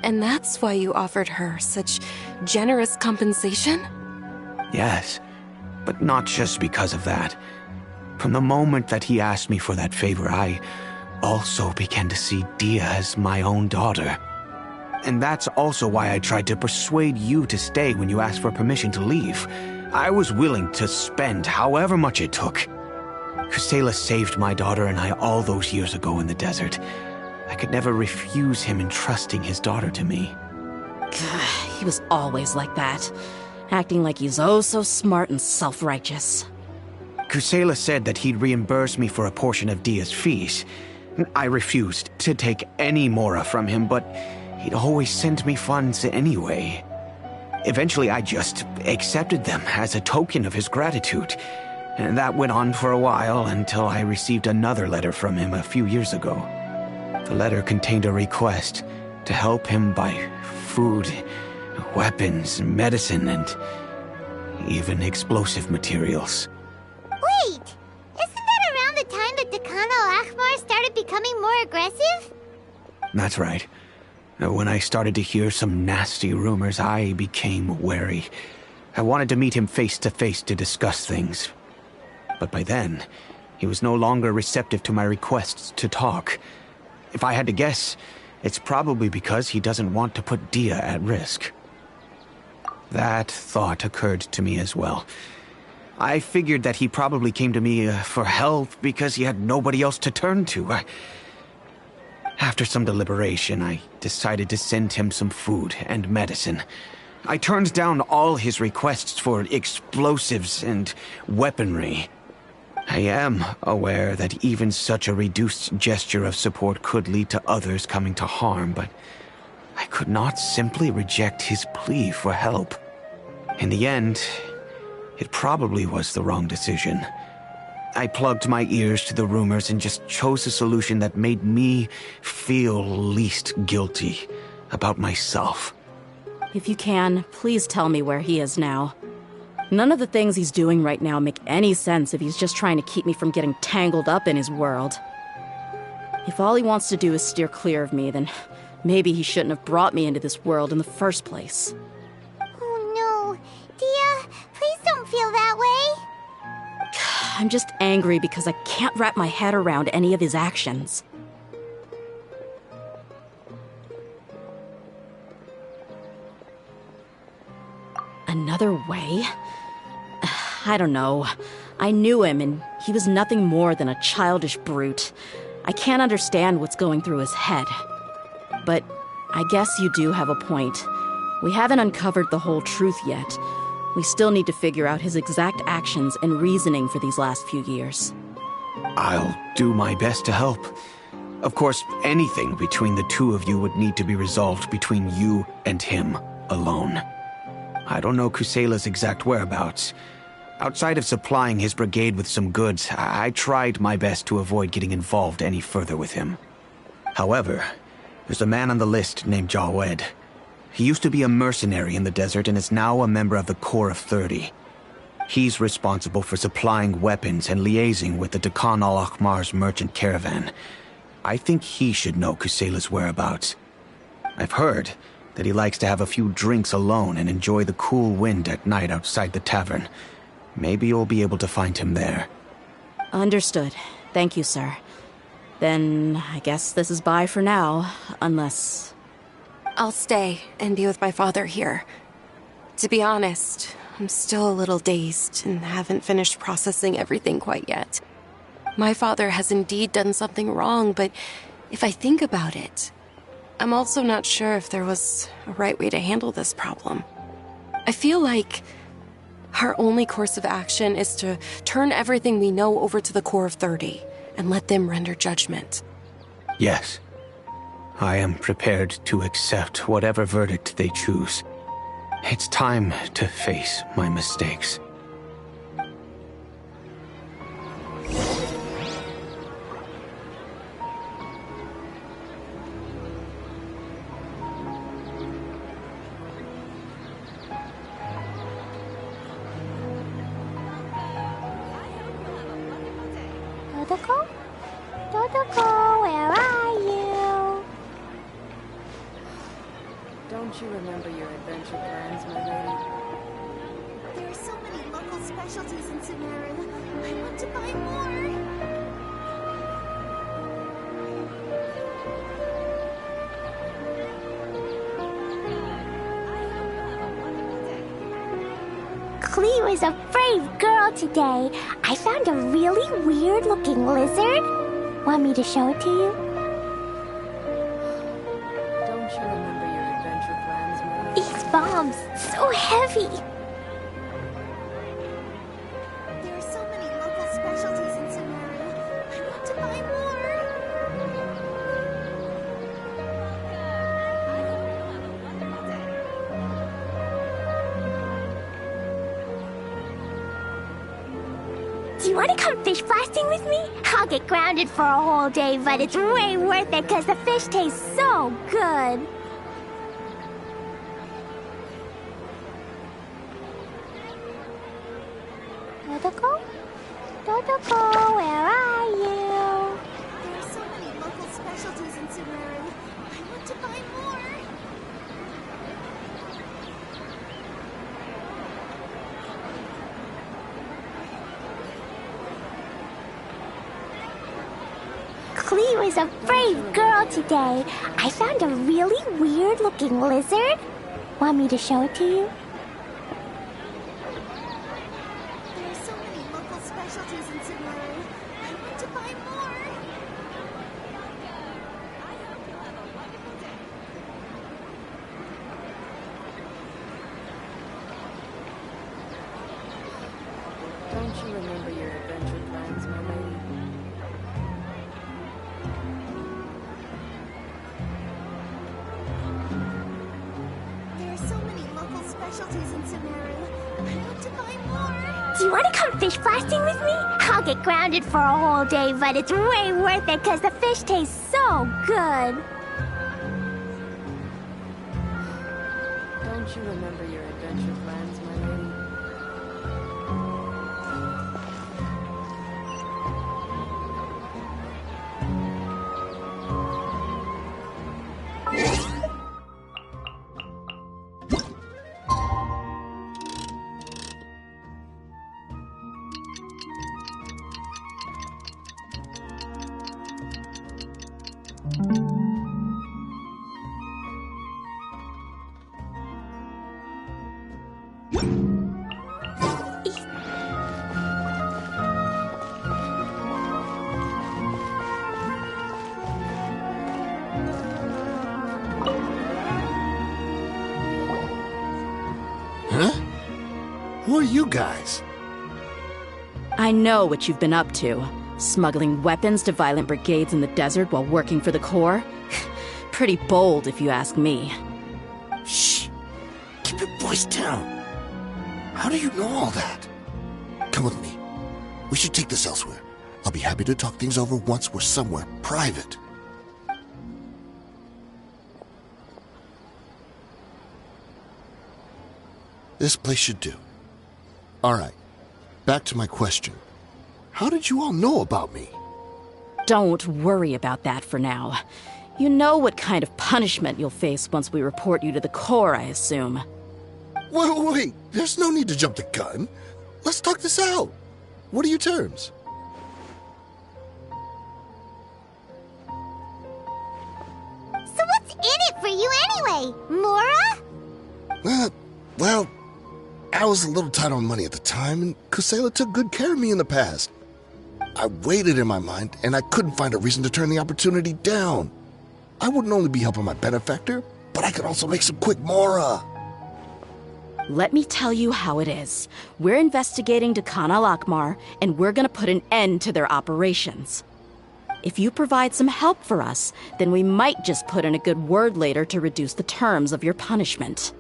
And that's why you offered her such generous compensation? Yes, but not just because of that. From the moment that he asked me for that favor, I also began to see Dehya as my own daughter. And that's also why I tried to persuade you to stay when you asked for permission to leave. I was willing to spend however much it took. Kusela saved my daughter and I all those years ago in the desert. I could never refuse him entrusting his daughter to me. He was always like that, acting like he's oh so smart and self-righteous. Kusela said that he'd reimburse me for a portion of Dehya's fees. I refused to take any mora from him, but he'd always sent me funds anyway. Eventually, I just accepted them as a token of his gratitude. And that went on for a while until I received another letter from him a few years ago. The letter contained a request to help him buy food, weapons, medicine, and even explosive materials. Wait! Isn't that around the time that Dekhan al-Ahmar started becoming more aggressive? That's right. When I started to hear some nasty rumors, I became wary. I wanted to meet him face to face to discuss things. But by then, he was no longer receptive to my requests to talk. If I had to guess, it's probably because he doesn't want to put Dehya at risk. That thought occurred to me as well. I figured that he probably came to me for help because he had nobody else to turn to. After some deliberation, I decided to send him some food and medicine. I turned down all his requests for explosives and weaponry. I am aware that even such a reduced gesture of support could lead to others coming to harm, but I could not simply reject his plea for help. In the end, it probably was the wrong decision. I plugged my ears to the rumors and just chose a solution that made me feel least guilty about myself. If you can, please tell me where he is now. None of the things he's doing right now make any sense if he's just trying to keep me from getting tangled up in his world. If all he wants to do is steer clear of me, then maybe he shouldn't have brought me into this world in the first place. Oh no. Dehya, please don't feel that way. I'm just angry because I can't wrap my head around any of his actions. Another way? I don't know. I knew him, and he was nothing more than a childish brute. I can't understand what's going through his head. But I guess you do have a point. We haven't uncovered the whole truth yet. We still need to figure out his exact actions and reasoning for these last few years. I'll do my best to help. Of course, anything between the two of you would need to be resolved between you and him alone. I don't know Kusela's exact whereabouts. Outside of supplying his brigade with some goods, I tried my best to avoid getting involved any further with him. However, there's a man on the list named Jawed. He used to be a mercenary in the desert and is now a member of the Corps of 30. He's responsible for supplying weapons and liaising with the Dakan al-Akhmar's merchant caravan. I think he should know Kusela's whereabouts. I've heard that he likes to have a few drinks alone and enjoy the cool wind at night outside the tavern. Maybe you'll be able to find him there. Understood. Thank you, sir. Then I guess this is bye for now, unless... I'll stay and be with my father here. To be honest, I'm still a little dazed and haven't finished processing everything quite yet. My father has indeed done something wrong, but if I think about it, I'm also not sure if there was a right way to handle this problem. I feel like our only course of action is to turn everything we know over to the Corps of 30 and let them render judgment. Yes. I am prepared to accept whatever verdict they choose. It's time to face my mistakes. Dodoko? Dodoko, where are you? Don't you remember your adventure plans, my lady? There are so many local specialties in Sumeru. I want to buy more. Klee was a brave girl today. I found a really weird-looking lizard. Want me to show it to you? Don't you remember your adventure plans, my lady? These bombs, so heavy. There are so many local specialties in Sumeru. I want to buy more. Do you want to come fish blasting with me? I'll get grounded for a whole day, but it's way worth it because the fish taste so good. Dodoko? Dodoko, where are you? There are so many local specialties in Sumeru. I want to buy more. Klee was a brave girl today. I found a really weird-looking lizard. Want me to show it to you? There are so many local specialties in Sumeru. I want to buy more. remember your adventure plans, my lady? There are so many local specialties in Sumeru. I have to buy more. Do you want to come fish blasting with me? I'll get grounded for a whole day, but it's way worth it because the fish tastes so good. Don't you remember your adventure plans, my lady? Huh? Who are you guys? I know what you've been up to. Smuggling weapons to violent brigades in the desert while working for the Corps? Pretty bold, if you ask me. Shh! Keep your voice down. How do you know all that? Come with me. We should take this elsewhere. I'll be happy to talk things over once we're somewhere private. This place should do. Alright, back to my question. How did you all know about me? Don't worry about that for now. You know what kind of punishment you'll face once we report you to the Corps, I assume. Wait, there's no need to jump the gun. Let's talk this out. What are your terms? So what's in it for you anyway, Mora? Well, I was a little tight on money at the time, and Kusela took good care of me in the past. I weighed it in my mind, and I couldn't find a reason to turn the opportunity down. I wouldn't only be helping my benefactor, but I could also make some quick Mora. Let me tell you how it is. We're investigating Dekhan al-Akmar, and we're gonna put an end to their operations. If you provide some help for us, then we might just put in a good word later to reduce the terms of your punishment.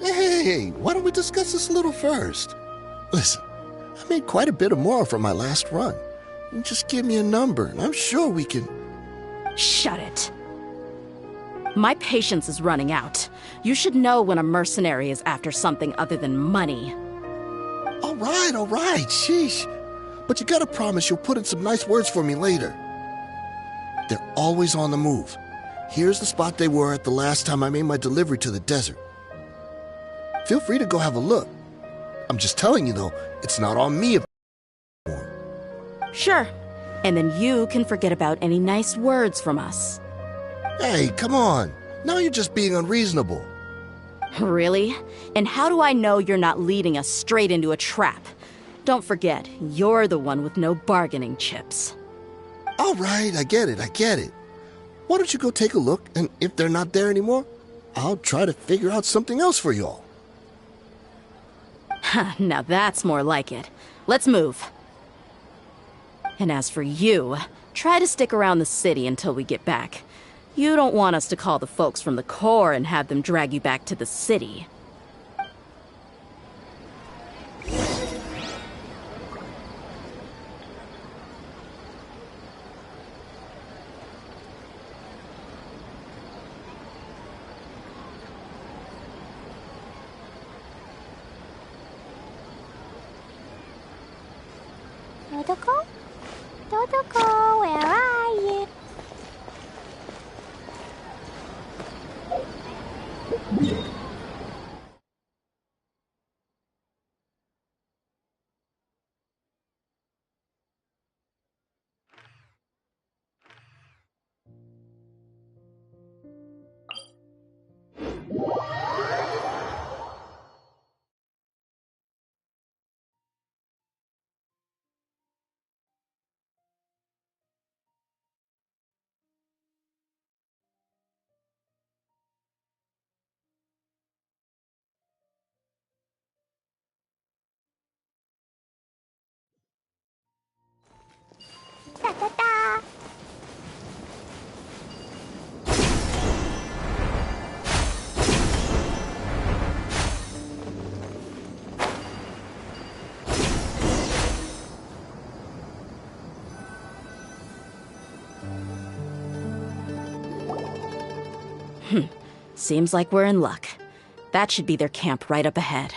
Hey, why don't we discuss this a little first? Listen, I made quite a bit of Mora from my last run. Just give me a number, and I'm sure we can... Shut it. My patience is running out. You should know when a mercenary is after something other than money. All right, sheesh. But you gotta promise you'll put in some nice words for me later. They're always on the move. Here's the spot they were at the last time I made my delivery to the desert. Feel free to go have a look. I'm just telling you, though, it's not on me. Sure. And then you can forget about any nice words from us. Hey, come on. Now you're just being unreasonable. Really? And how do I know you're not leading us straight into a trap? Don't forget, you're the one with no bargaining chips. All right, I get it. Why don't you go take a look, and if they're not there anymore, I'll try to figure out something else for y'all. Now that's more like it. Let's move. And as for you, try to stick around the city until we get back. You don't want us to call the folks from the Corps and have them drag you back to the city. Dodoko? Dodoko, where are you? Seems like we're in luck. That should be their camp right up ahead.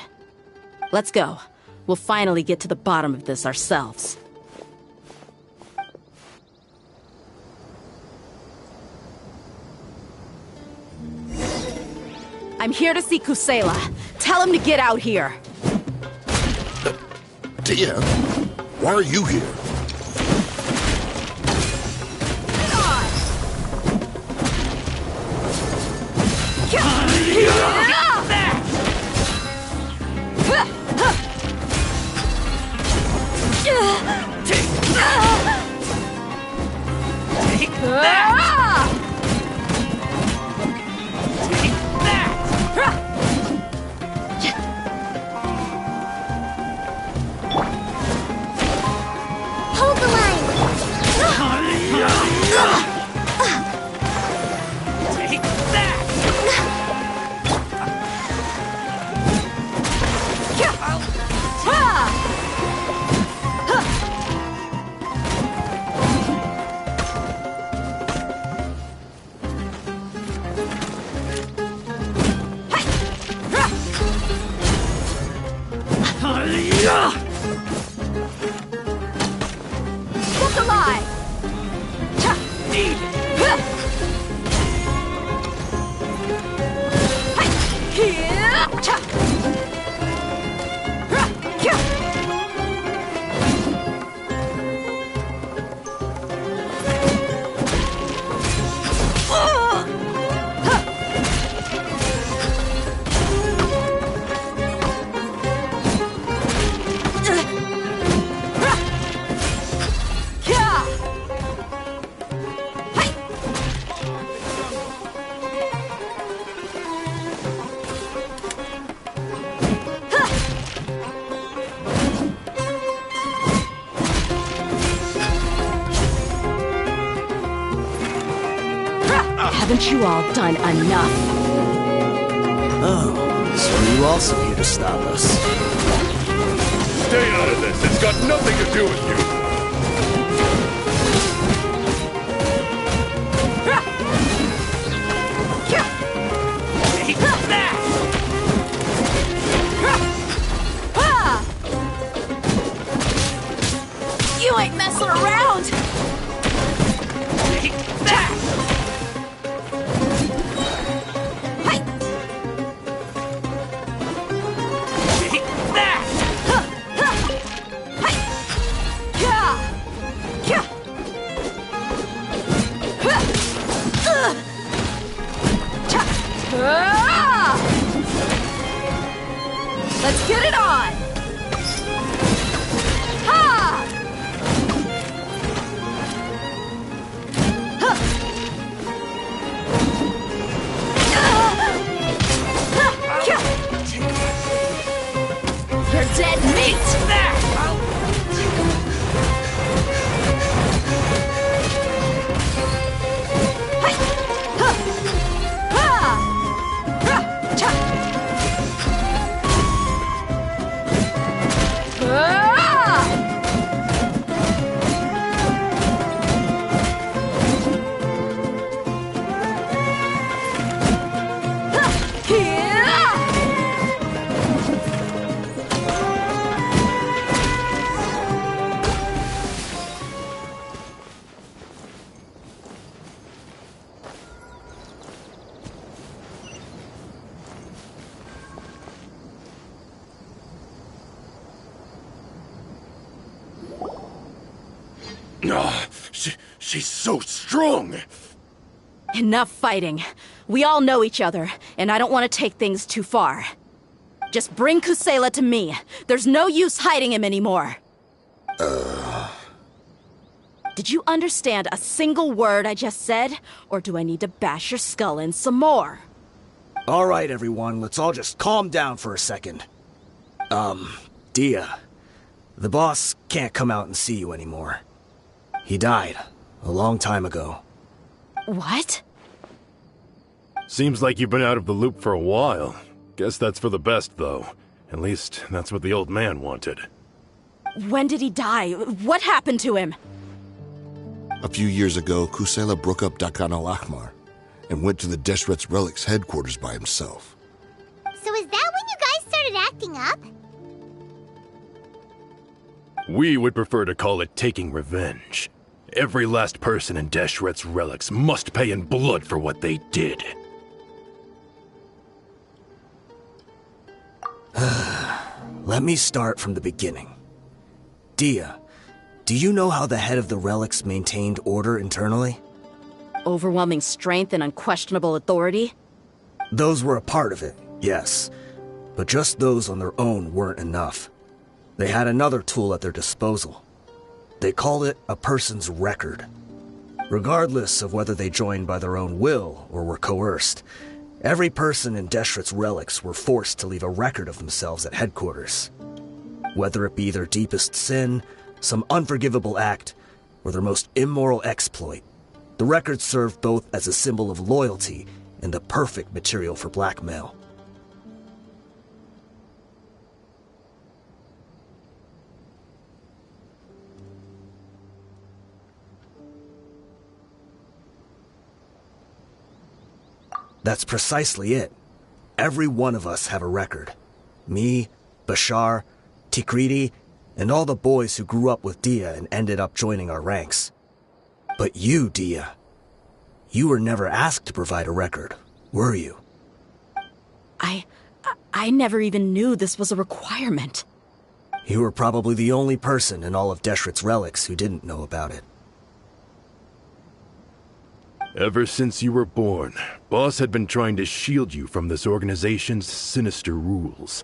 Let's go. We'll finally get to the bottom of this ourselves. I'm here to see Kusela. Tell him to get out here. Dehya, why are you here? Hold the line! Look alive! Haven't you all done enough? Oh, so you also here to stop us? Stay out of this. It's got nothing to do with you. You ain't messing around! Let's get it on! Ha! You're dead meat! She's so strong. Enough fighting. We all know each other, and I don't want to take things too far. Just bring Kusela to me. There's no use hiding him anymore. Did you understand a single word I just said? Or do I need to bash your skull in some more? All right, everyone, let's all just calm down for a second. Dehya, the boss can't come out and see you anymore. He died a long time ago. What? Seems like you've been out of the loop for a while. Guess that's for the best, though. At least, that's what the old man wanted. When did he die? What happened to him? A few years ago, Kusela broke up Dakan al-Ahmar. and went to the Deshret's Relics headquarters by himself. So is that when you guys started acting up? We would prefer to call it taking revenge. Every last person in Deshret's Relics must pay in blood for what they did. Let me start from the beginning. Dehya, do you know how the head of the Relics maintained order internally? Overwhelming strength and unquestionable authority? Those were a part of it, yes. But just those on their own weren't enough. They had another tool at their disposal. They called it a person's record. Regardless of whether they joined by their own will or were coerced, every person in Deshret's Relics were forced to leave a record of themselves at headquarters. Whether it be their deepest sin, some unforgivable act, or their most immoral exploit, the record served both as a symbol of loyalty and the perfect material for blackmail. That's precisely it. Every one of us have a record. Me, Bashar, Tikriti, and all the boys who grew up with Dehya and ended up joining our ranks. But you, Dehya, you were never asked to provide a record, were you? I never even knew this was a requirement. You were probably the only person in all of Deshret's Relics who didn't know about it. Ever since you were born, Boss had been trying to shield you from this organization's sinister rules.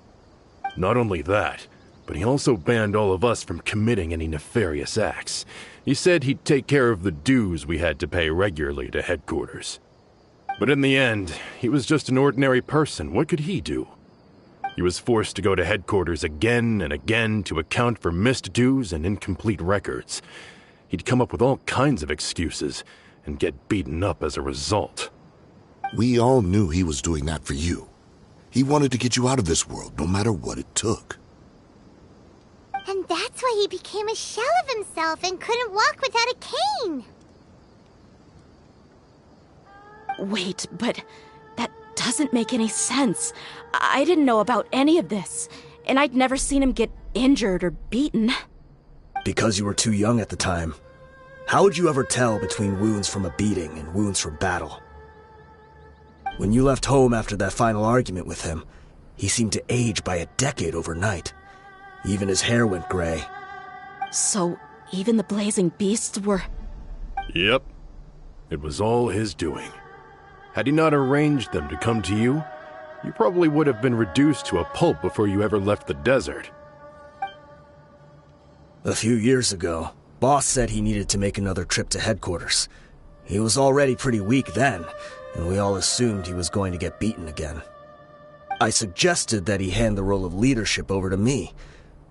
Not only that, but he also banned all of us from committing any nefarious acts. He said he'd take care of the dues we had to pay regularly to headquarters. But in the end, he was just an ordinary person. What could he do? He was forced to go to headquarters again and again to account for missed dues and incomplete records. He'd come up with all kinds of excuses and get beaten up as a result. We all knew he was doing that for you. He wanted to get you out of this world, no matter what it took. And that's why he became a shell of himself and couldn't walk without a cane. Wait, but that doesn't make any sense. I didn't know about any of this, and I'd never seen him get injured or beaten. Because you were too young at the time. How would you ever tell between wounds from a beating and wounds from battle? When you left home after that final argument with him, he seemed to age by a decade overnight. Even his hair went gray. So, even the blazing beasts were... Yep. It was all his doing. Had he not arranged them to come to you, you probably would have been reduced to a pulp before you ever left the desert. A few years ago, Boss said he needed to make another trip to headquarters. He was already pretty weak then, and we all assumed he was going to get beaten again. I suggested that he hand the role of leadership over to me,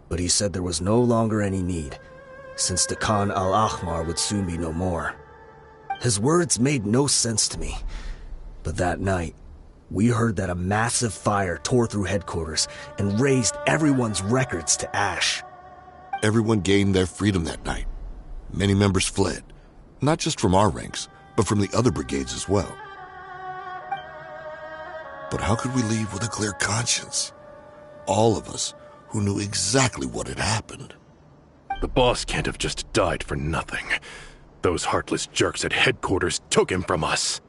but he said there was no longer any need, since the Khan al-Ahmar would soon be no more. His words made no sense to me, but that night, we heard that a massive fire tore through headquarters and razed everyone's records to ash. Everyone gained their freedom that night. Many members fled, not just from our ranks, but from the other brigades as well. But how could we leave with a clear conscience? All of us who knew exactly what had happened. The boss can't have just died for nothing. Those heartless jerks at headquarters took him from us.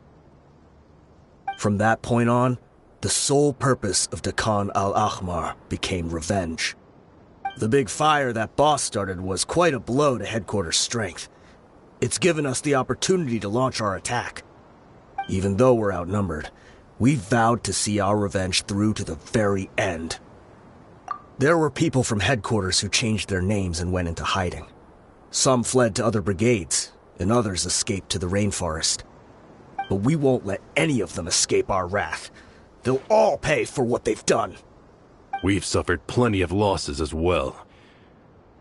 From that point on, the sole purpose of the Khan al-Ahmar became revenge. The big fire that Boss started was quite a blow to headquarters' strength. It's given us the opportunity to launch our attack. Even though we're outnumbered, we vowed to see our revenge through to the very end. There were people from headquarters who changed their names and went into hiding. Some fled to other brigades, and others escaped to the rainforest. But we won't let any of them escape our wrath. They'll all pay for what they've done. We've suffered plenty of losses as well.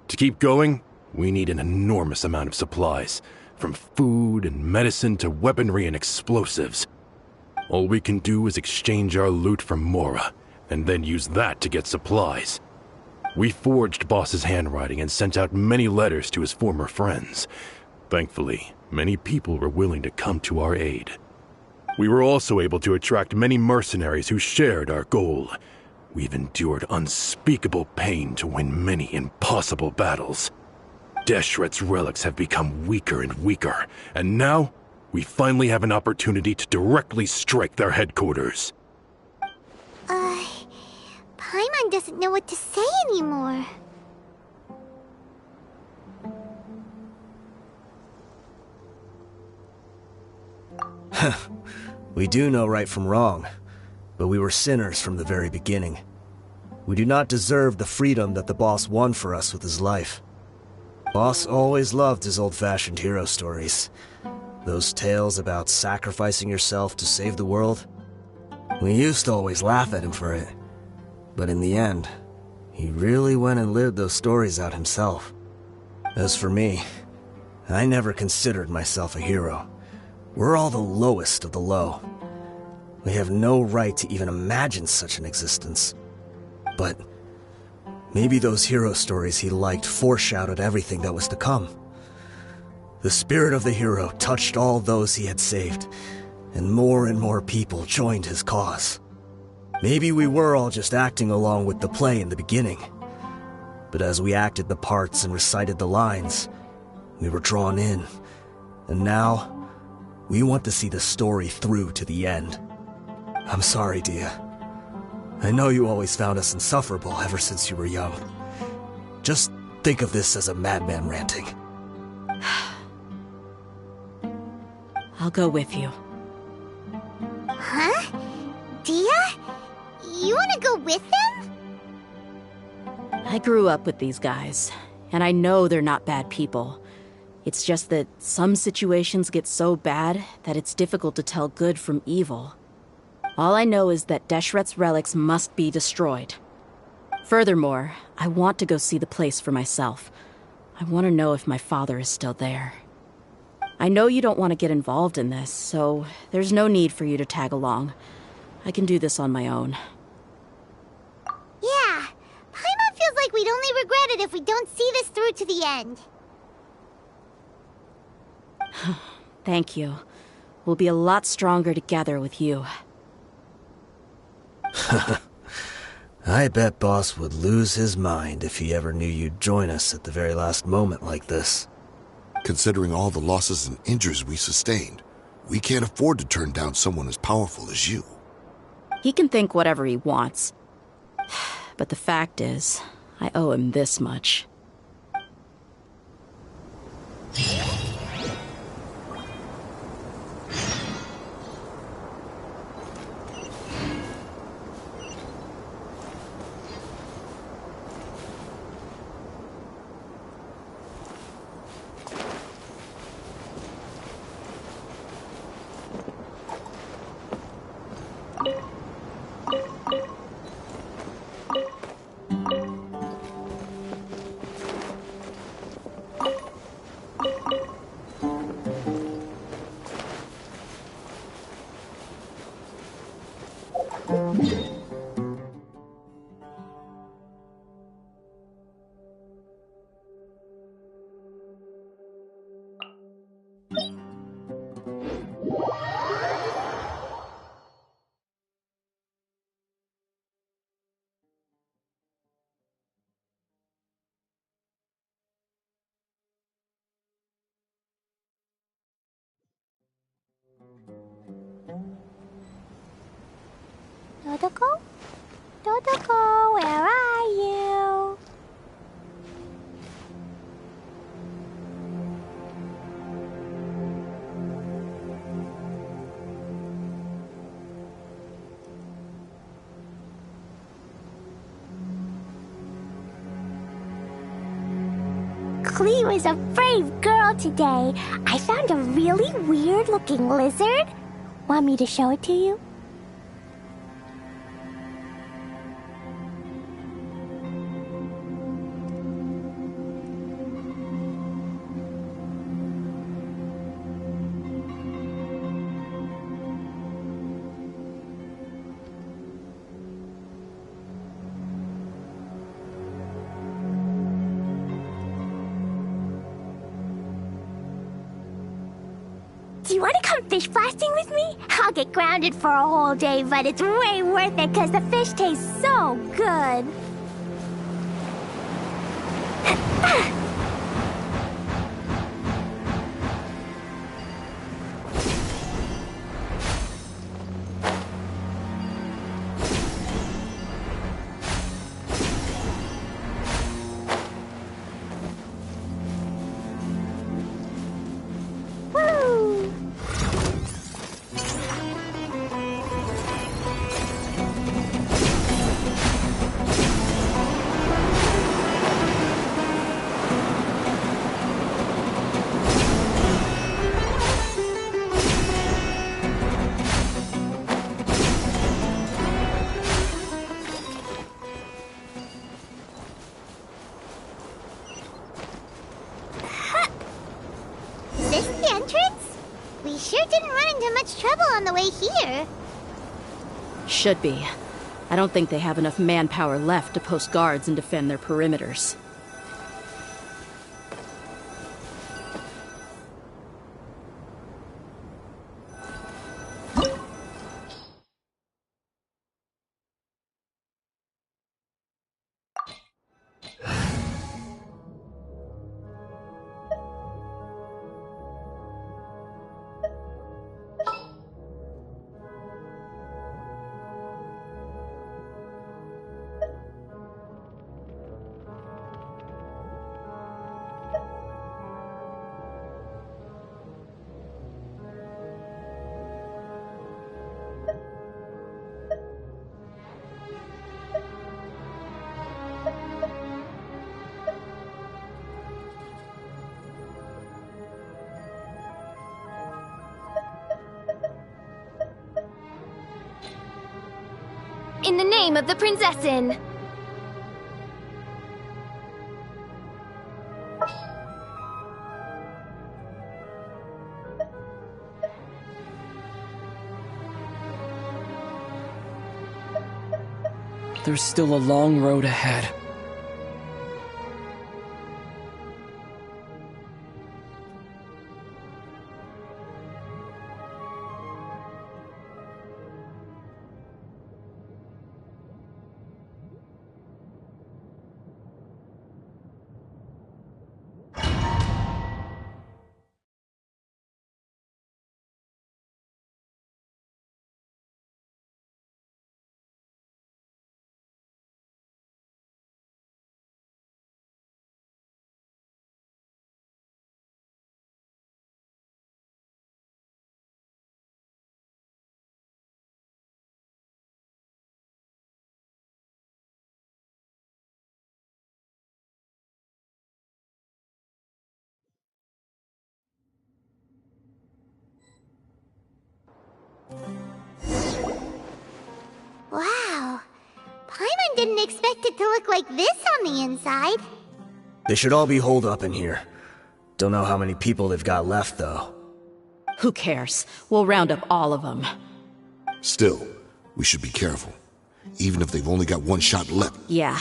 To keep going, we need an enormous amount of supplies, from food and medicine to weaponry and explosives. All we can do is exchange our loot from Mora, and then use that to get supplies. We forged Boss's handwriting and sent out many letters to his former friends. Thankfully, many people were willing to come to our aid. We were also able to attract many mercenaries who shared our goal. We've endured unspeakable pain to win many impossible battles. Deshret's relics have become weaker and weaker, and now we finally have an opportunity to directly strike their headquarters. Paimon doesn't know what to say anymore. We do know right from wrong, but we were sinners from the very beginning. We do not deserve the freedom that the boss won for us with his life. Boss always loved his old-fashioned hero stories. Those tales about sacrificing yourself to save the world. We used to always laugh at him for it. But in the end, he really went and lived those stories out himself. As for me, I never considered myself a hero. We're all the lowest of the low. We have no right to even imagine such an existence. But maybe those hero stories he liked foreshadowed everything that was to come. The spirit of the hero touched all those he had saved, and more people joined his cause. Maybe we were all just acting along with the play in the beginning. But as we acted the parts and recited the lines, we were drawn in. And now, we want to see the story through to the end. I'm sorry, Dehya. I know you always found us insufferable ever since you were young. Just think of this as a madman ranting. I'll go with you. Huh? Dehya? You want to go with them? I grew up with these guys, and I know they're not bad people. It's just that some situations get so bad that it's difficult to tell good from evil. All I know is that Deshret's relics must be destroyed. Furthermore, I want to go see the place for myself. I want to know if my father is still there. I know you don't want to get involved in this, so there's no need for you to tag along. I can do this on my own. Yeah, Paimon feels like we'd only regret it if we don't see this through to the end. Thank you. We'll be a lot stronger together with you. I bet Boss would lose his mind if he ever knew you'd join us at the very last moment like this. Considering all the losses and injuries we sustained, we can't afford to turn down someone as powerful as you. He can think whatever he wants. But the fact is, I owe him this much. Dodoko? Dodoko, where are you? Klee was a brave girl today. I found a really weird-looking lizard. Want me to show it to you? Do you want to come fish blasting with me? I'll get grounded for a whole day, but it's way worth it because the fish taste so good. On the way here. Should be. I don't think they have enough manpower left to post guards and defend their perimeters. In the name of the Prinzessin! There's still a long road ahead. Wow. Paimon didn't expect it to look like this on the inside. They should all be holed up in here. Don't know how many people they've got left, though. Who cares? We'll round up all of them. Still, we should be careful. Even if they've only got one shot left. Yeah.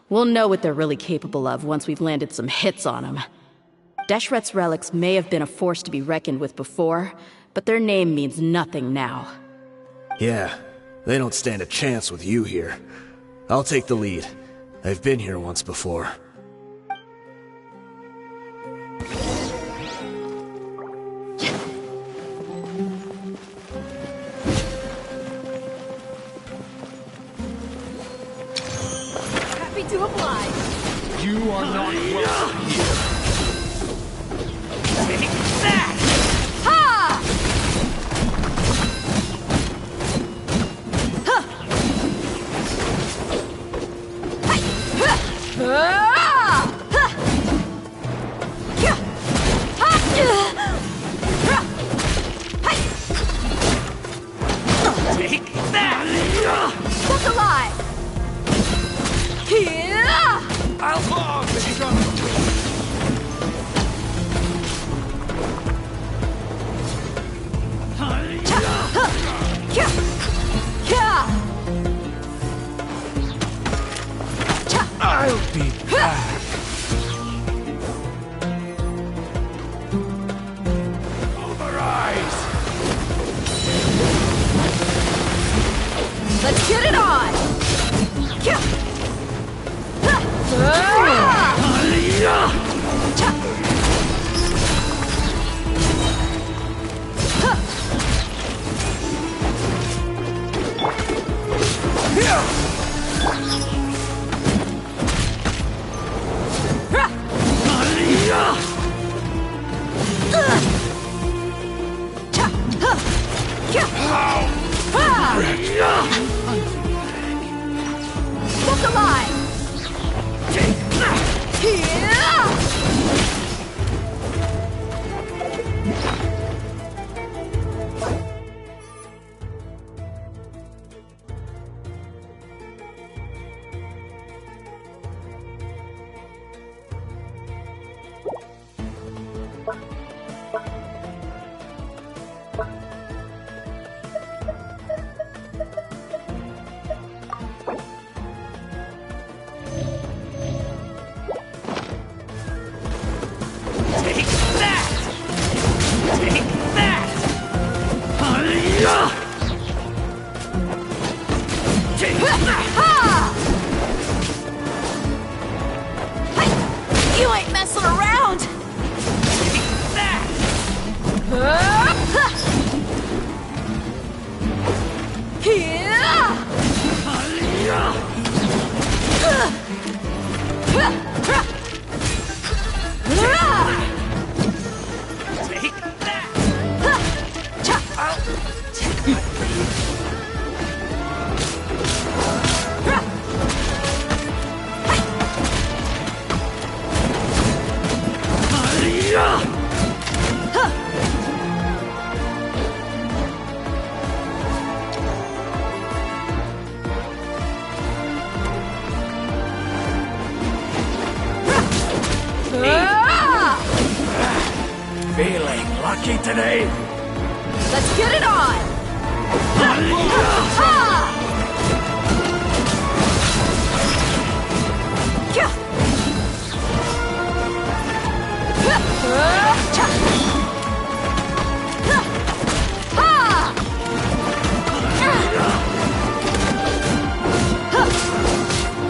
We'll know what they're really capable of once we've landed some hits on them. Deshret's relics may have been a force to be reckoned with before, but their name means nothing now. Yeah, they don't stand a chance with you here. I'll take the lead. I've been here once before. Happy to oblige. You are not welcome here. Take that! Ha! Take that! Stuck alive! I'll Let's get it on! Look alive! You ain't messing around! Take that! Feeling lucky today? Let's get it on!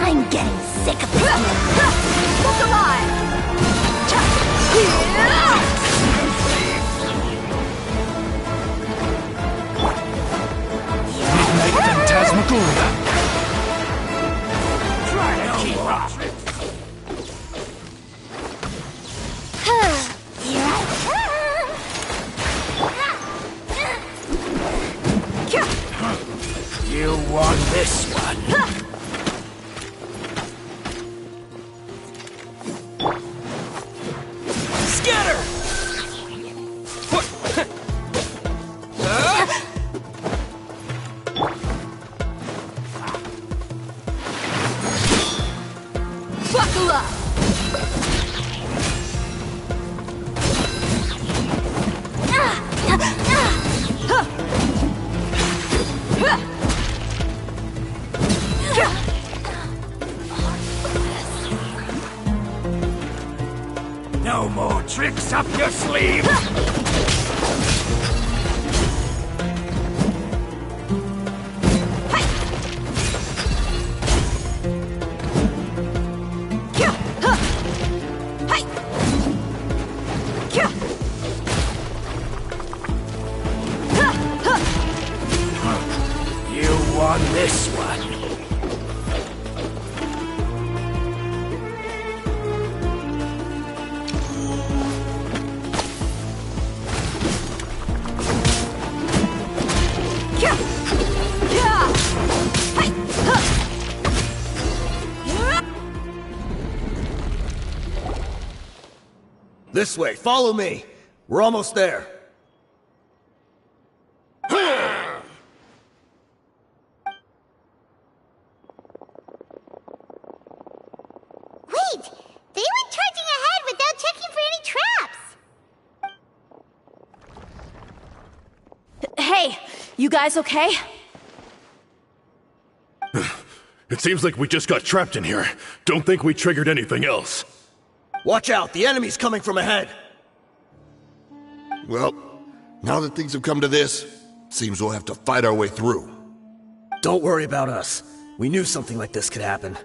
I'm getting sick of this. Look alive! Midnight Phantasmagoria! Try to keep up! Here I come. You want this one? Scatter! Buckle up! No more tricks up your sleeve! You want this one? This way, follow me. We're almost there. Wait! They went charging ahead without checking for any traps! Hey, you guys okay? It seems like we just got trapped in here. Don't think we triggered anything else. Watch out, the enemy's coming from ahead. Well, now that things have come to this, seems we'll have to fight our way through. Don't worry about us. We knew something like this could happen.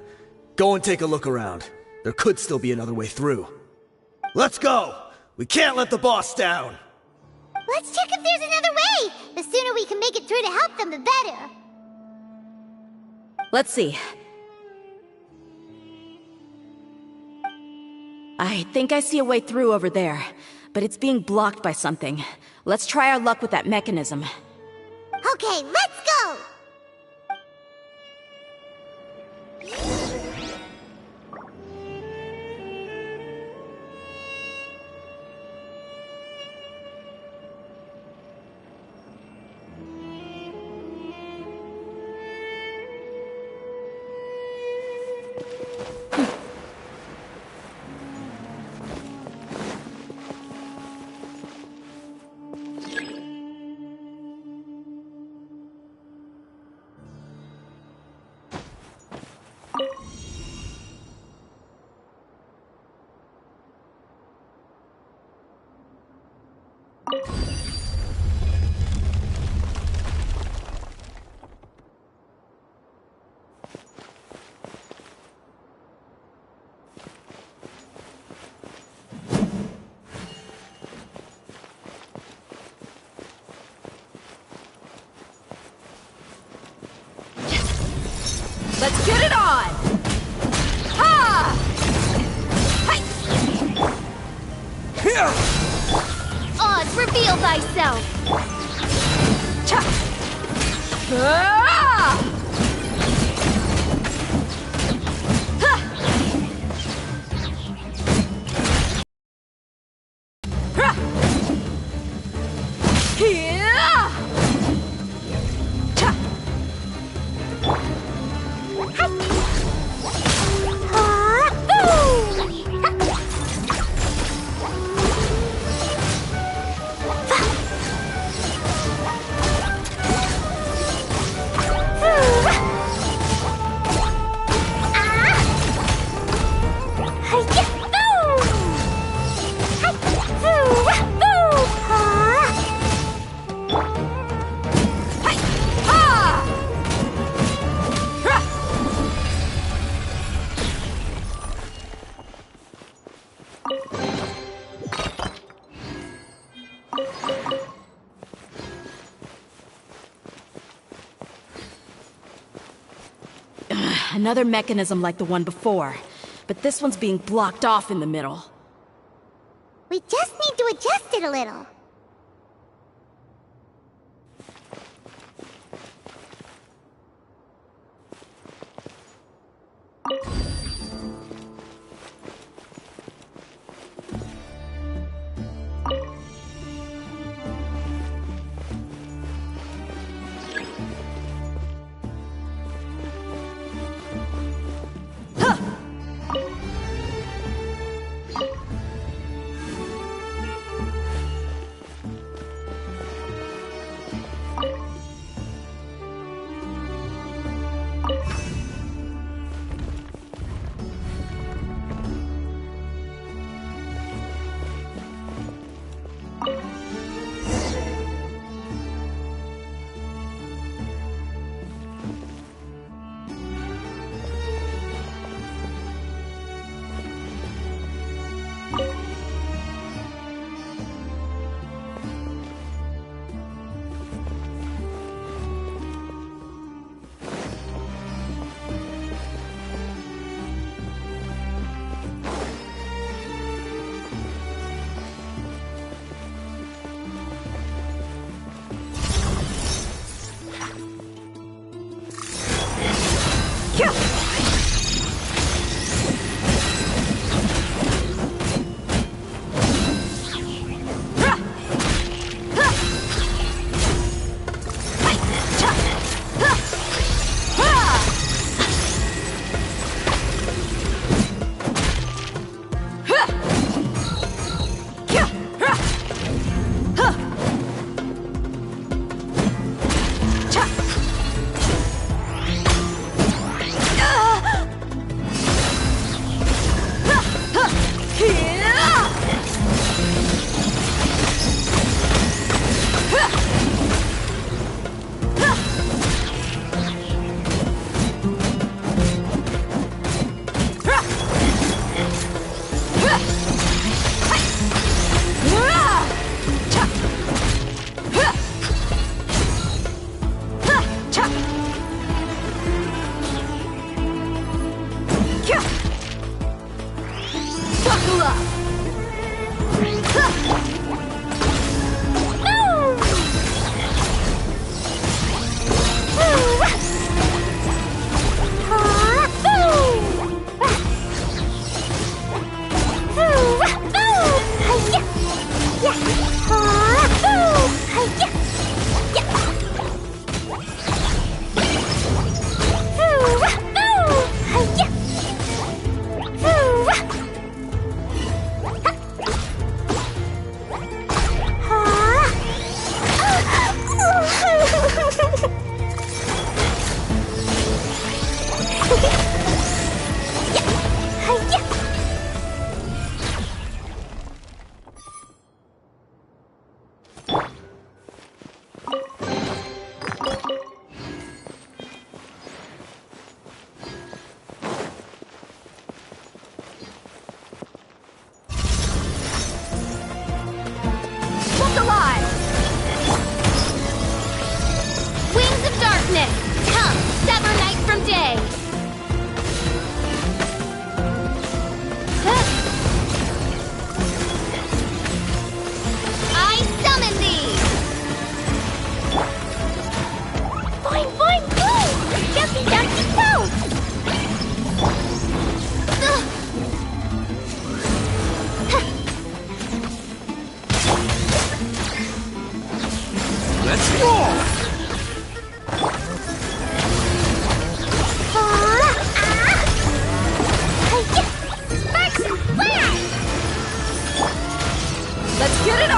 Go and take a look around. There could still be another way through. Let's go! We can't let the boss down! Let's check if there's another way! The sooner we can make it through to help them, the better. Let's see. I think I see a way through over there, but it's being blocked by something. Let's try our luck with that mechanism. Okay, let's go! Let's get it on! Ha! Hi! Here! Oz, reveal thyself! Cha! Ah! Ha! Ha! Here! Cha! Another mechanism like the one before, but this one's being blocked off in the middle. We just need to adjust it a little.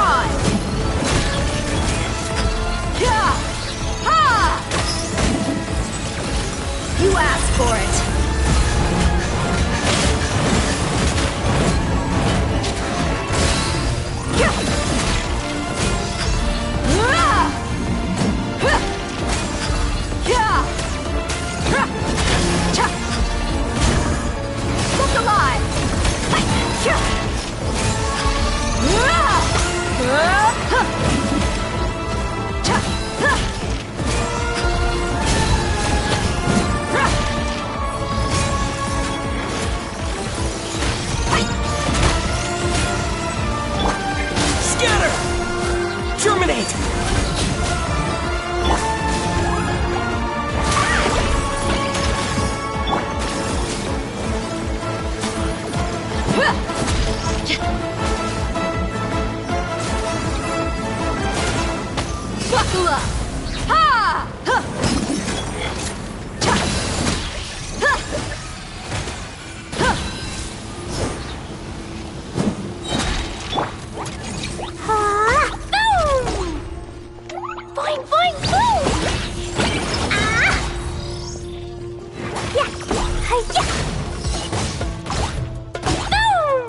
on! Yeah! Ha! You asked for it. Look alive! Scatter! Terminate! Buckle up! Ha! Huh. Cha! Ha! Ah! Boom! Boing, boing, boom! Ah! Yeah! Hi-ya! Boom!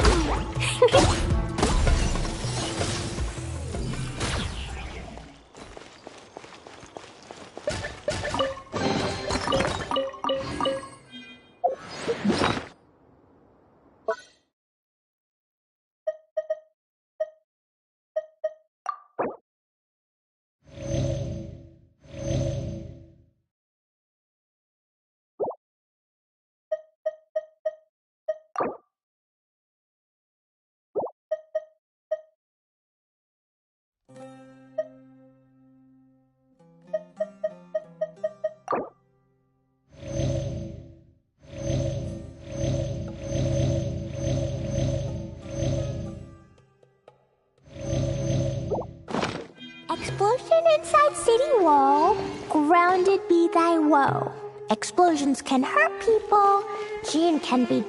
Explosion inside city wall, grounded be thy woe. Explosions can hurt people, Jean can be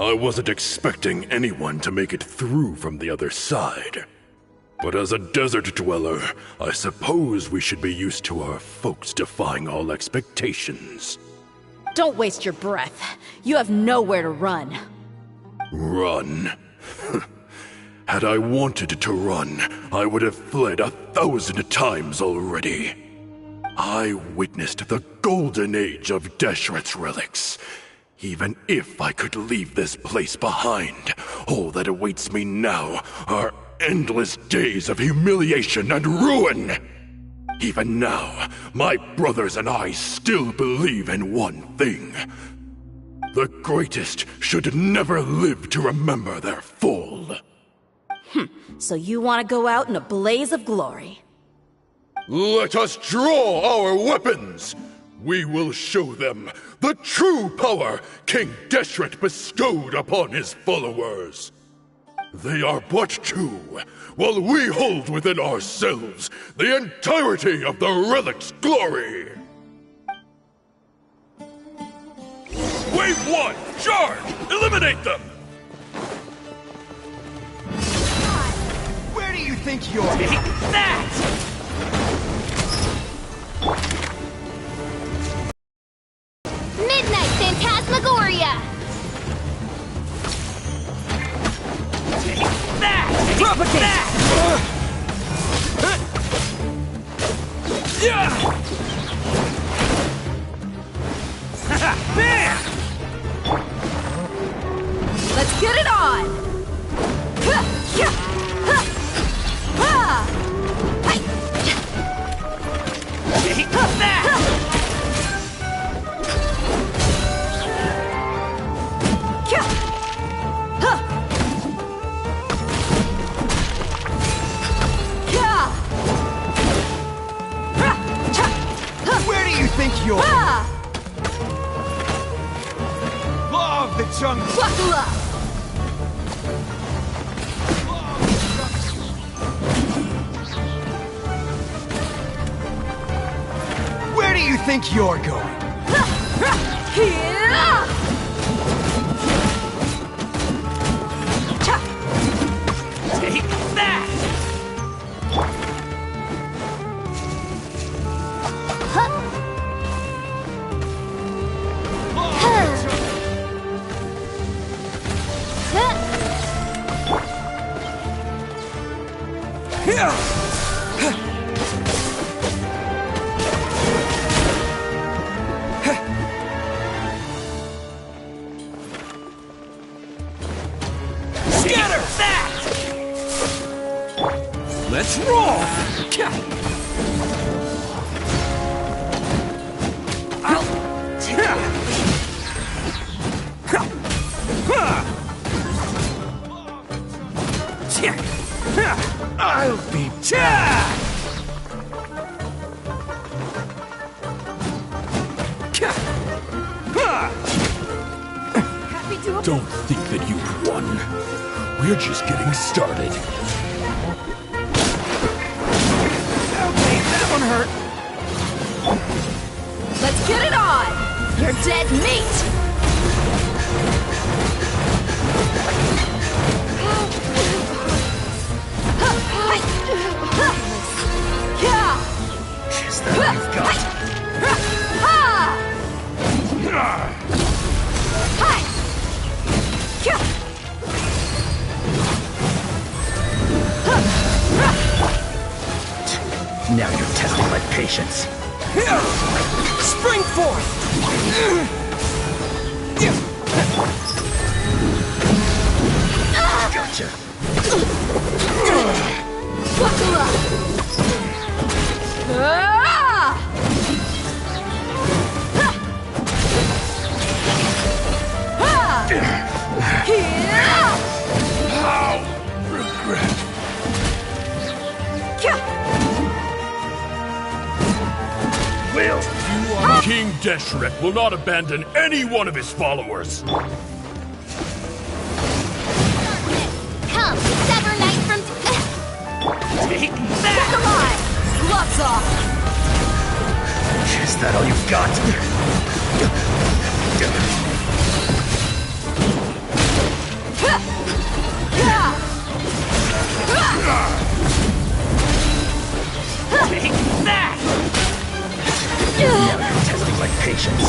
I wasn't expecting anyone to make it through from the other side. But as a desert dweller, I suppose we should be used to our folks defying all expectations. Don't waste your breath. You have nowhere to run. Run? Had I wanted to run, I would have fled 1,000 times already. I witnessed the golden age of Deshret's relics. Even if I could leave this place behind, all that awaits me now are endless days of humiliation and ruin. Even now, my brothers and I still believe in one thing. The greatest should never live to remember their fall. So you want to go out in a blaze of glory? Let us draw our weapons! We will show them the true power King Deshret bestowed upon his followers. They are but two, while we hold within ourselves the entirety of the relic's glory. Wave 1, charge! Eliminate them! Where do you think you're that? Midnight Phantasmagoria! Propagate! Bam! Let's get it on! Where do you think you're? Law of the jungle! Buckle up! Where do you think you're going? Take that! Scatter that! Let's roll! I'll be Don't think that you've won. We're just getting started. Okay, that one hurt. Let's get it on! You're dead meat! Is that all you've got? Now you're testing my patience. Spring forth! Gotcha. Buckle up! Regret. Will King Deshret will not abandon any one of his followers. Come, sever night from... Take Come that! on! Gloves off! Is that all you've got? Take that! Now you're testing my patience.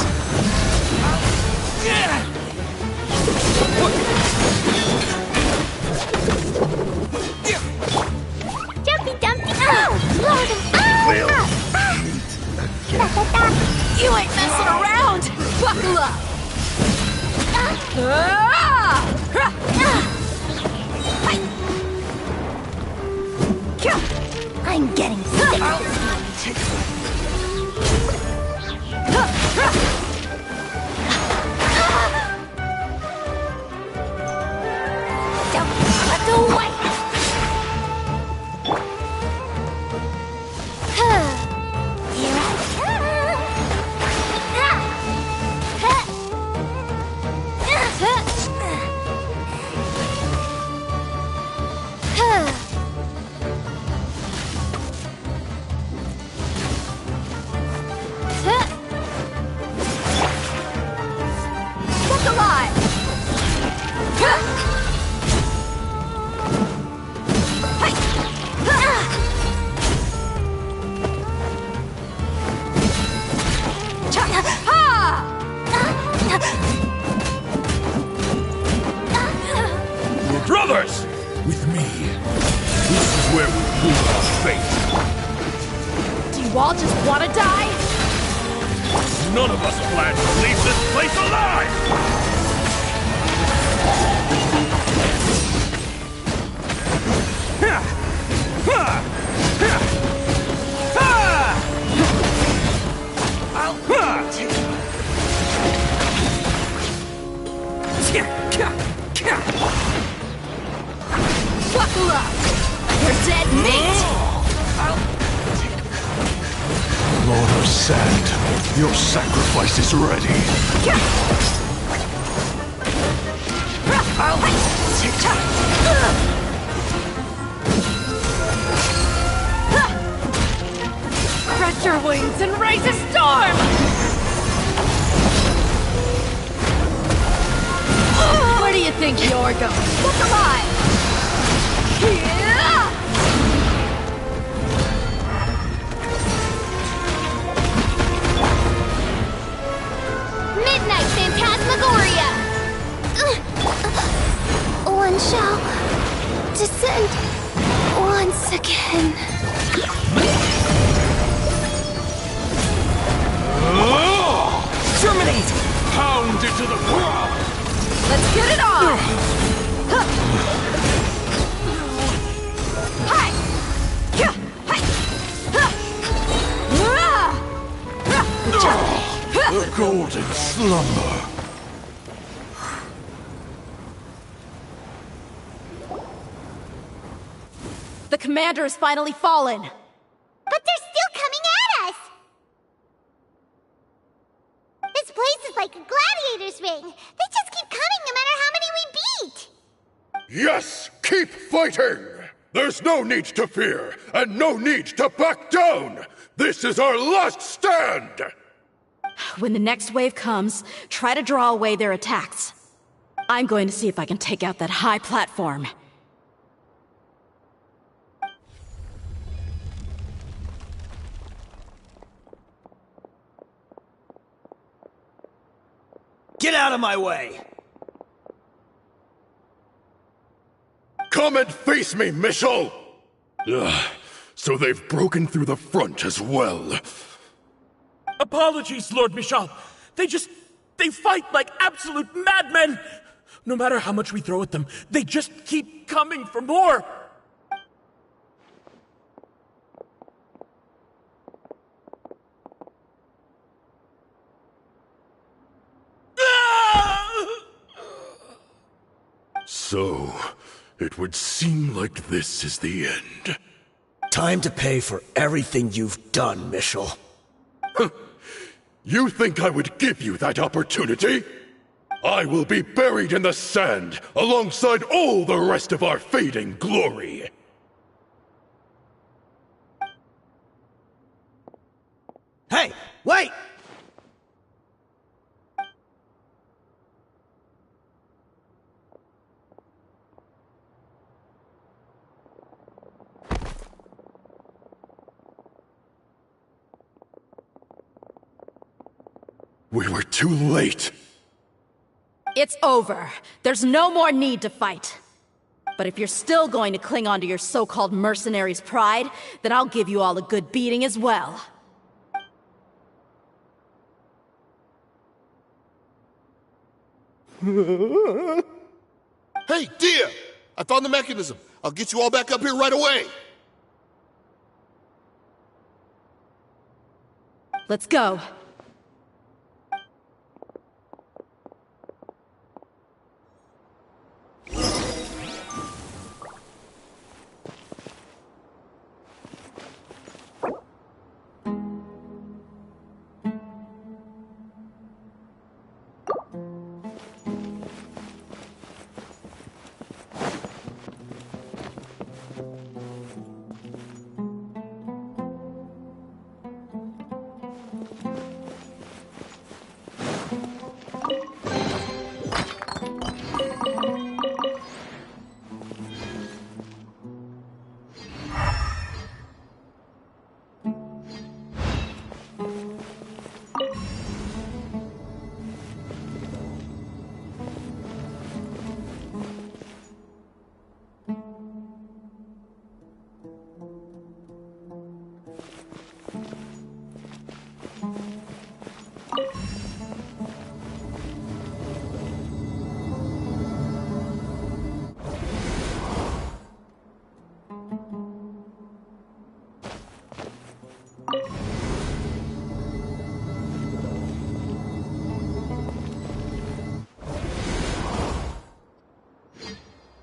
Jumpy Dumpty! Lord of You ain't messing around! Buckle up! I'm getting sick. Don't let away! Here I Look alive! Brothers! With me, this is where we prove our fate. Do you all just want to die? None of us plan to leave this place alive! Buckle up! You're dead meat! Lord of Sand, your sacrifice is ready. Spread your wings and raise a storm! Where do you think you're going? Look alive! Midnight Phantasmagoria! One shall descend once again. Terminate! Pound it to the ground! Let's get it on! Hi! The golden slumber. The commander has finally fallen. But they're still coming at us! This place is like a gladiator's ring. They just keep coming no matter how many we beat! Yes, keep fighting! There's no need to fear, and no need to back down! This is our last stand! When the next wave comes, try to draw away their attacks. I'm going to see if I can take out that high platform. Get out of my way! Come and face me, Michel! So they've broken through the front as well. Apologies, Lord Michal. They fight like absolute madmen! No matter how much we throw at them, they just keep coming for more! So, it would seem like this is the end. Time to pay for everything you've done, Michel. You think I would give you that opportunity? I will be buried in the sand alongside all the rest of our fading glory. Hey, wait! We were too late. It's over. There's no more need to fight. But if you're still going to cling on to your so-called mercenary's pride, then I'll give you all a good beating as well. Hey, Dehya! I found the mechanism. I'll get you all back up here right away. Let's go.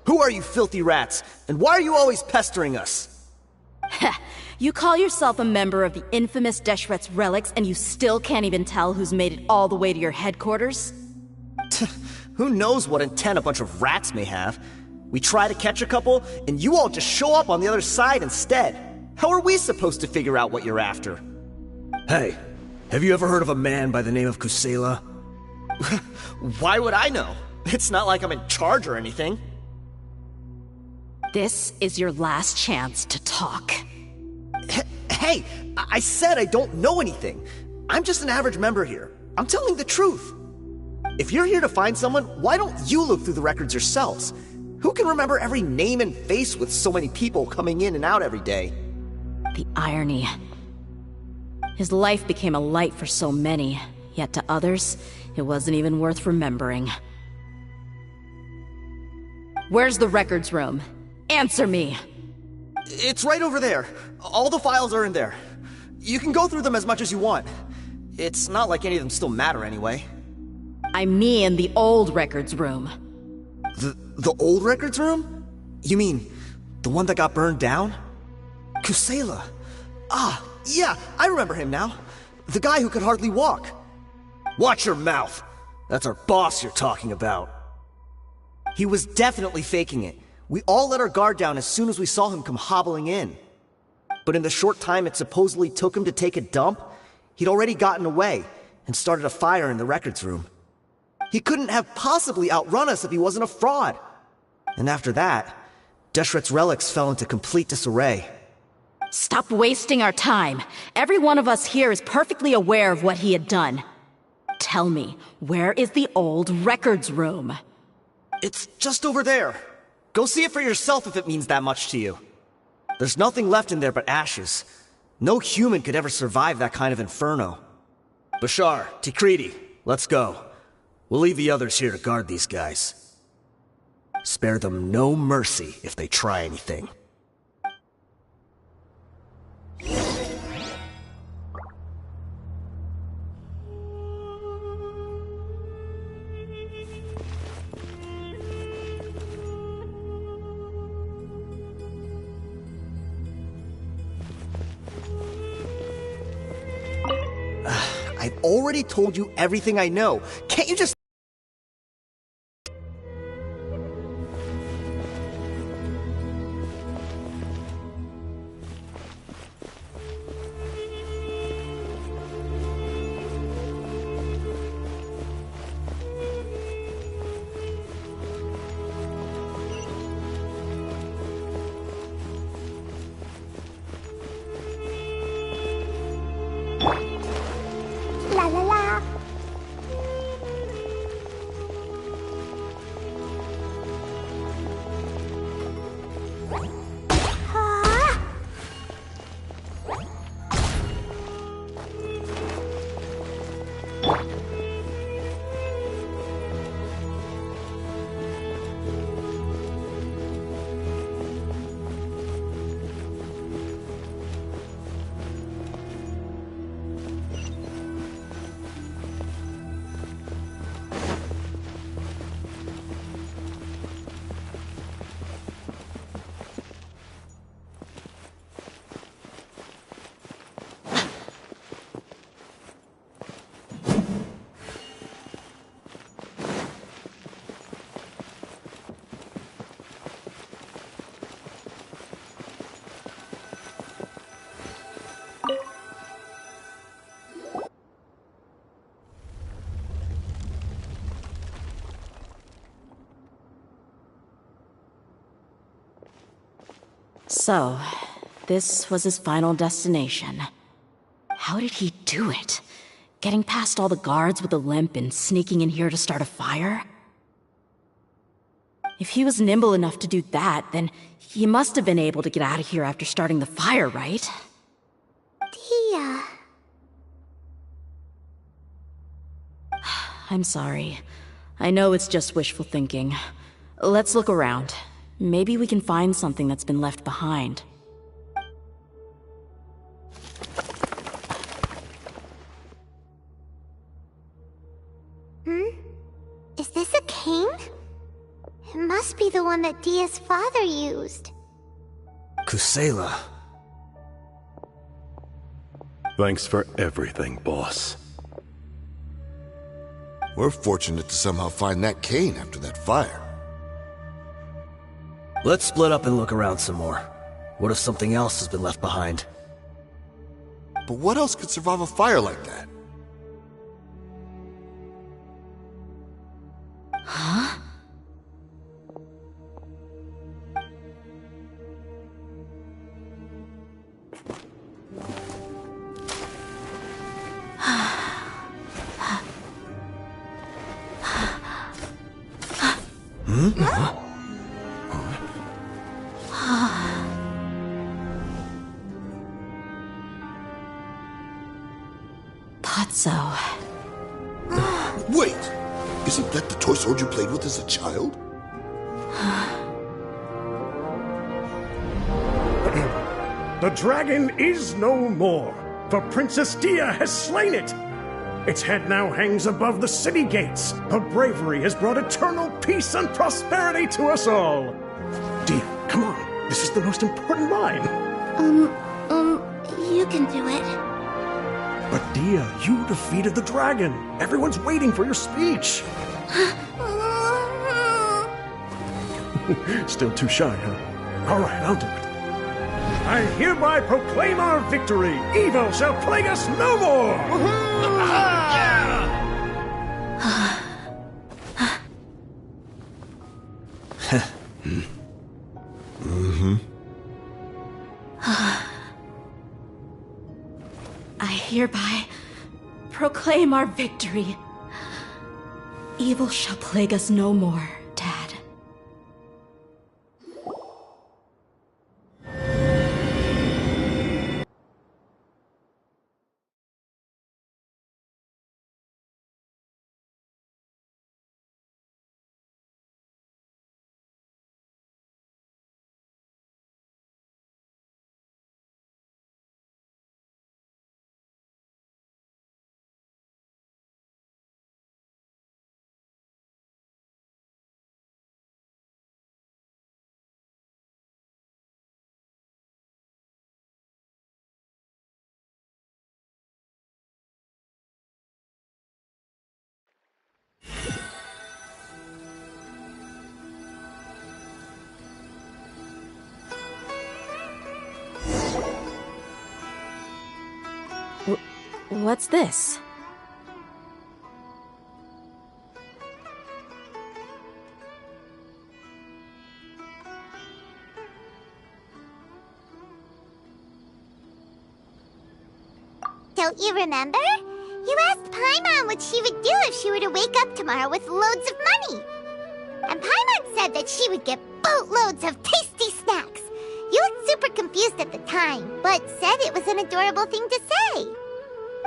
Who are you filthy rats? And why are you always pestering us? You call yourself a member of the infamous Deshret's relics, and you still can't even tell who's made it all the way to your headquarters? Who knows what intent a bunch of rats may have? We try to catch a couple, and you all just show up on the other side instead. How are we supposed to figure out what you're after? Hey, have you ever heard of a man by the name of Kusela? Why would I know? It's not like I'm in charge or anything. This is your last chance to talk. Hey, I said I don't know anything. I'm just an average member here. I'm telling the truth. If you're here to find someone, why don't you look through the records yourselves? Who can remember every name and face with so many people coming in and out every day? The irony. His life became a light for so many, yet to others, it wasn't even worth remembering. Where's the records room? Answer me! It's right over there. All the files are in there. You can go through them as much as you want. It's not like any of them still matter anyway. I mean the old records room. The old records room? You mean the one that got burned down? Kusela. Ah, yeah, I remember him now. The guy who could hardly walk. Watch your mouth. That's our boss you're talking about. He was definitely faking it. We all let our guard down as soon as we saw him come hobbling in. But in the short time it supposedly took him to take a dump, he'd already gotten away and started a fire in the records room. He couldn't have possibly outrun us if he wasn't a fraud. And after that, Deshret's relics fell into complete disarray. Stop wasting our time. Every one of us here is perfectly aware of what he had done. Tell me, where is the old records room? It's just over there. Go see it for yourself if it means that much to you. There's nothing left in there but ashes. No human could ever survive that kind of inferno. Bashar, Tikriti, let's go. We'll leave the others here to guard these guys. Spare them no mercy if they try anything. I've already told you everything I know. Can't you just... So, this was his final destination. How did he do it? Getting past all the guards with a limp and sneaking in here to start a fire? If he was nimble enough to do that, then he must have been able to get out of here after starting the fire, right? Dehya. I'm sorry. I know it's just wishful thinking. Let's look around. Maybe we can find something that's been left behind. Is this a cane? It must be the one that Dehya's father used. Kusela. Thanks for everything, boss. We're fortunate to somehow find that cane after that fire. Let's split up and look around some more. What if something else has been left behind? But what else could survive a fire like that? Huh? Wait! Isn't that the toy sword you played with as a child? The dragon is no more, for Princess Dehya has slain it. Its head now hangs above the city gates. Her bravery has brought eternal peace and prosperity to us all. Dehya, come on. This is the most important line. You can do it. But Dehya, you defeated the dragon. Everyone's waiting for your speech. Still too shy, huh? All right, I'll do it. I hereby proclaim our victory. Evil shall plague us no more. I hereby proclaim our victory. Evil shall plague us no more, Dad. What's this? Don't you remember? You asked Paimon what she would do if she were to wake up tomorrow with loads of money. And Paimon said that she would get boatloads of tasty snacks. time, but said it was an adorable thing to say.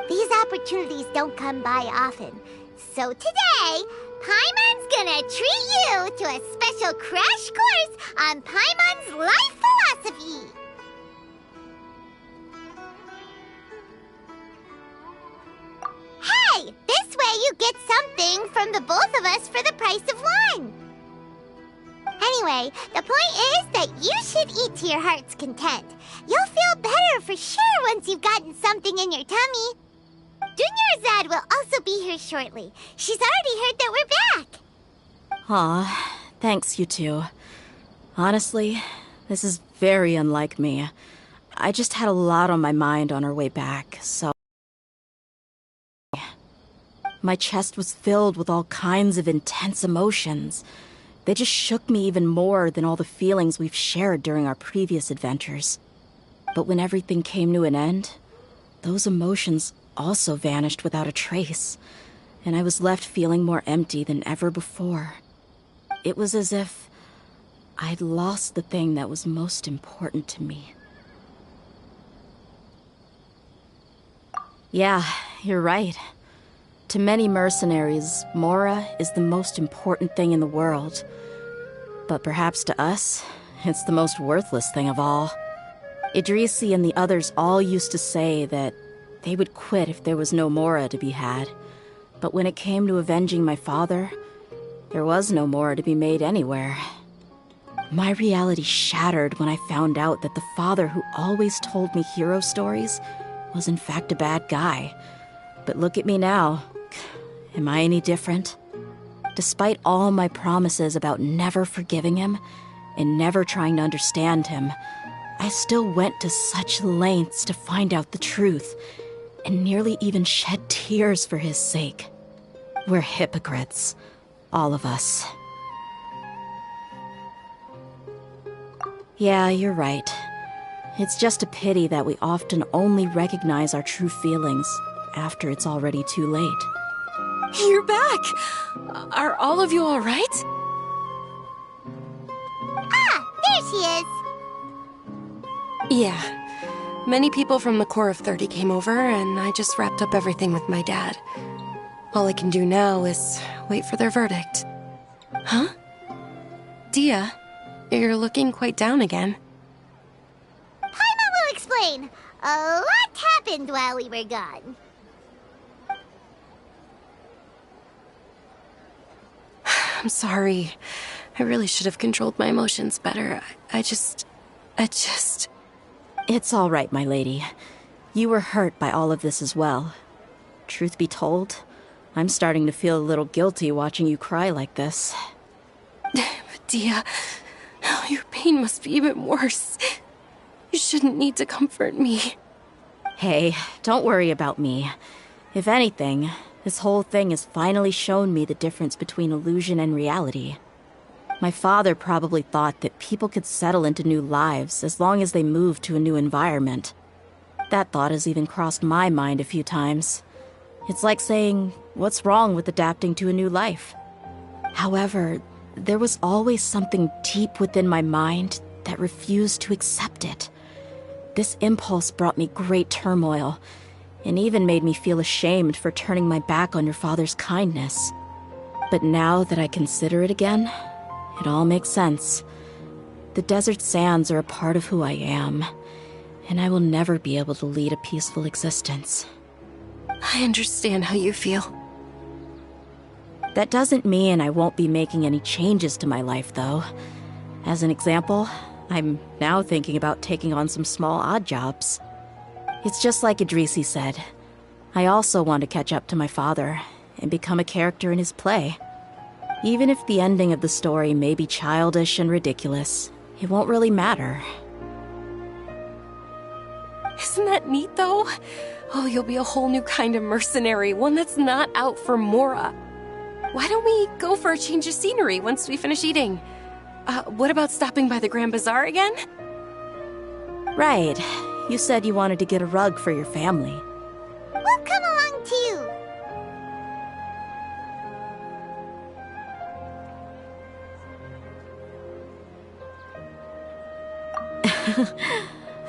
These opportunities don't come by often. So today, Paimon's gonna treat you to a special crash course on Paimon's life philosophy. Hey, this way you get something from the both of us for the price of one. Anyway, the point is that you should eat to your heart's content. You'll feel better for sure once you've gotten something in your tummy. Dunyarzad will also be here shortly. She's already heard that we're back. Aw, thanks, you two. Honestly, this is very unlike me. I just had a lot on my mind on our way back, so... My chest was filled with all kinds of intense emotions. They just shook me even more than all the feelings we've shared during our previous adventures. But when everything came to an end, those emotions also vanished without a trace, and I was left feeling more empty than ever before. It was as if I'd lost the thing that was most important to me. Yeah, you're right. To many mercenaries, Mora is the most important thing in the world. But perhaps to us, it's the most worthless thing of all. Idrisi and the others all used to say that they would quit if there was no Mora to be had. But when it came to avenging my father, there was no Mora to be made anywhere. My reality shattered when I found out that the father who always told me hero stories was in fact a bad guy. But look at me now. Am I any different? Despite all my promises about never forgiving him and never trying to understand him, I still went to such lengths to find out the truth, and nearly even shed tears for his sake. We're hypocrites, all of us. Yeah, you're right. It's just a pity that we often only recognize our true feelings after it's already too late. You're back! Are all of you all right? Ah, there she is. Yeah. Many people from the Corps of 30 came over, and I just wrapped up everything with my dad. All I can do now is wait for their verdict. Huh? Dehya, you're looking quite down again. Paimon will explain. A lot happened while we were gone. I'm sorry. I really should have controlled my emotions better. I just... It's all right, my lady. You were hurt by all of this as well. Truth be told, I'm starting to feel a little guilty watching you cry like this. Dehya, your pain must be even worse. You shouldn't need to comfort me. Hey, don't worry about me. If anything, this whole thing has finally shown me the difference between illusion and reality. My father probably thought that people could settle into new lives as long as they moved to a new environment. That thought has even crossed my mind a few times. It's like saying, what's wrong with adapting to a new life? However, there was always something deep within my mind that refused to accept it. This impulse brought me great turmoil, and even made me feel ashamed for turning my back on your father's kindness. But now that I consider it again, it all makes sense. The desert sands are a part of who I am, and I will never be able to lead a peaceful existence. I understand how you feel. That doesn't mean I won't be making any changes to my life, though. As an example, I'm now thinking about taking on some small odd jobs. It's just like Idrisi said. I also want to catch up to my father and become a character in his play. Even if the ending of the story may be childish and ridiculous, it won't really matter. Isn't that neat, though? Oh, you'll be a whole new kind of mercenary, one that's not out for Mora. Why don't we go for a change of scenery once we finish eating? What about stopping by the Grand Bazaar again? Right. You said you wanted to get a rug for your family. We'll come along too.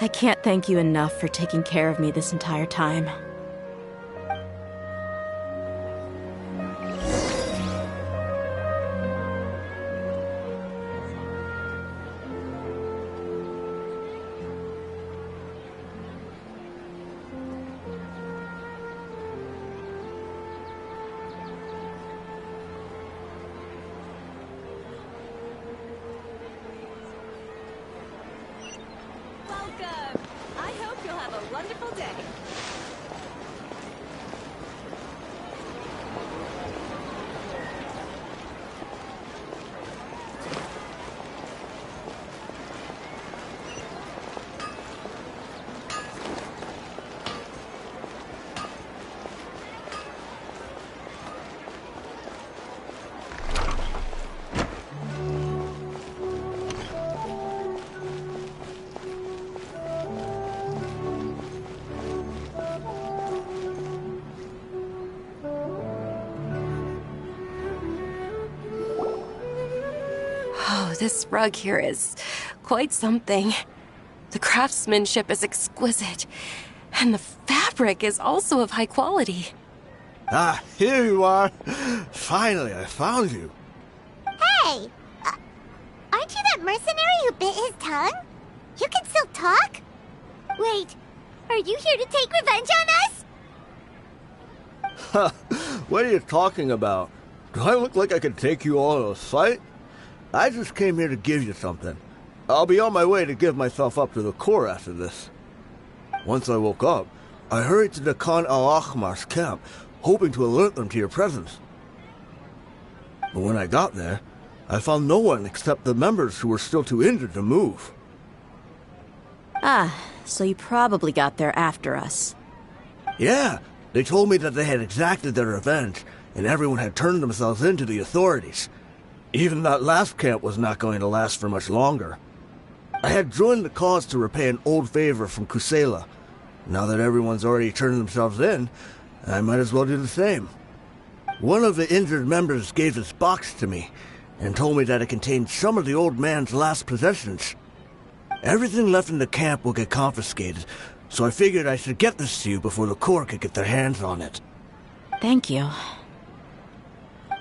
I can't thank you enough for taking care of me this entire time. Welcome! I hope you'll have a wonderful day. Oh, this rug here is quite something. The craftsmanship is exquisite, and the fabric is also of high quality. Ah, here you are. Finally, I found you. Hey! Aren't you that mercenary who bit his tongue? You can still talk? Wait, are you here to take revenge on us? Huh, what are you talking about? Do I look like I could take you all in a fight? I just came here to give you something. I'll be on my way to give myself up to the Corps after this. Once I woke up, I hurried to the Khan al-Ahmar's camp, hoping to alert them to your presence. But when I got there, I found no one except the members who were still too injured to move. Ah, so you probably got there after us. Yeah, they told me that they had exacted their revenge, and everyone had turned themselves in to the authorities. Even that last camp was not going to last for much longer. I had joined the cause to repay an old favor from Kusela. Now that everyone's already turned themselves in, I might as well do the same. One of the injured members gave this box to me, and told me that it contained some of the old man's last possessions. Everything left in the camp will get confiscated, so I figured I should get this to you before the Corps could get their hands on it. Thank you.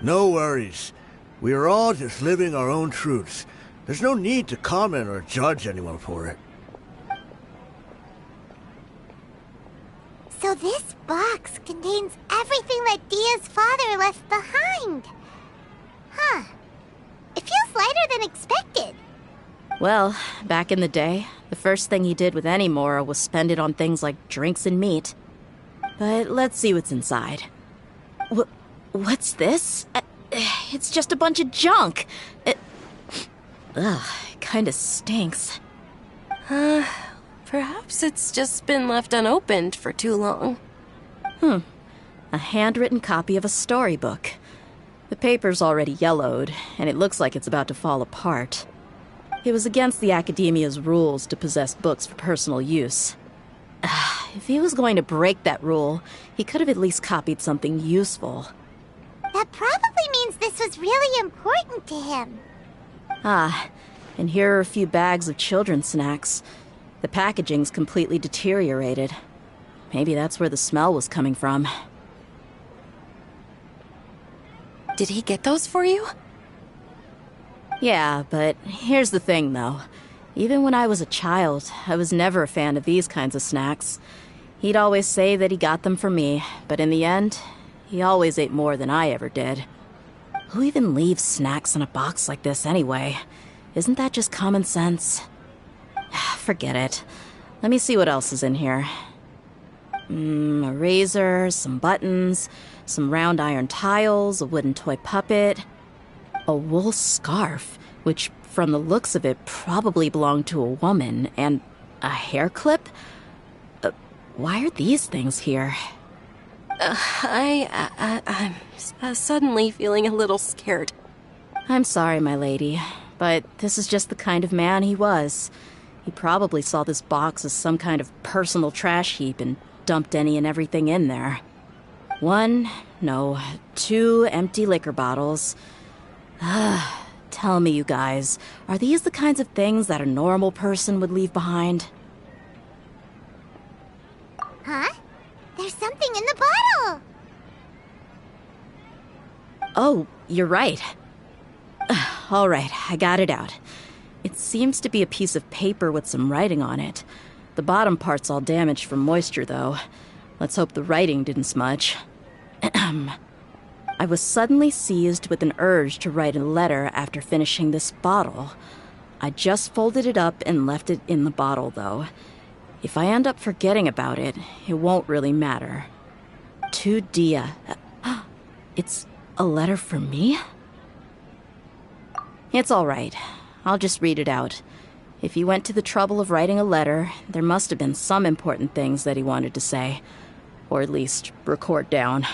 No worries. We are all just living our own truths. There's no need to comment or judge anyone for it. So this box contains everything that Dehya's father left behind. Huh. It feels lighter than expected. Well, back in the day, the first thing he did with any Mora was spend it on things like drinks and meat. But let's see what's inside. What's this? It's just a bunch of junk. It kinda stinks. Perhaps it's just been left unopened for too long. A handwritten copy of a storybook. The paper's already yellowed, and it looks like it's about to fall apart. It was against the Academia's rules to possess books for personal use. If he was going to break that rule, he could have at least copied something useful. That probably means this was really important to him. And here are a few bags of children's snacks. The packaging's completely deteriorated. Maybe that's where the smell was coming from. Did he get those for you? Yeah, but here's the thing, though. Even when I was a child, I was never a fan of these kinds of snacks. He'd always say that he got them for me, but in the end, he always ate more than I ever did. Who even leaves snacks in a box like this anyway? Isn't that just common sense? Forget it. Let me see what else is in here. A razor, some buttons, some round iron tiles, a wooden toy puppet, a wool scarf, which from the looks of it probably belonged to a woman, and a hair clip? Why are these things here? I'm suddenly feeling a little scared. I'm sorry, my lady, but this is just the kind of man he was. He probably saw this box as some kind of personal trash heap and dumped any and everything in there. 2 empty liquor bottles. Tell me, you guys, are these the kinds of things that a normal person would leave behind? Oh, you're right. All right, I got it out. It seems to be a piece of paper with some writing on it. The bottom part's all damaged from moisture, though. Let's hope the writing didn't smudge. I was suddenly seized with an urge to write a letter after finishing this bottle. I just folded it up and left it in the bottle, though. If I end up forgetting about it, it won't really matter. To Dehya. It's a letter for me? It's all right. I'll just read it out. If he went to the trouble of writing a letter, there must have been some important things that he wanted to say. Or at least record down.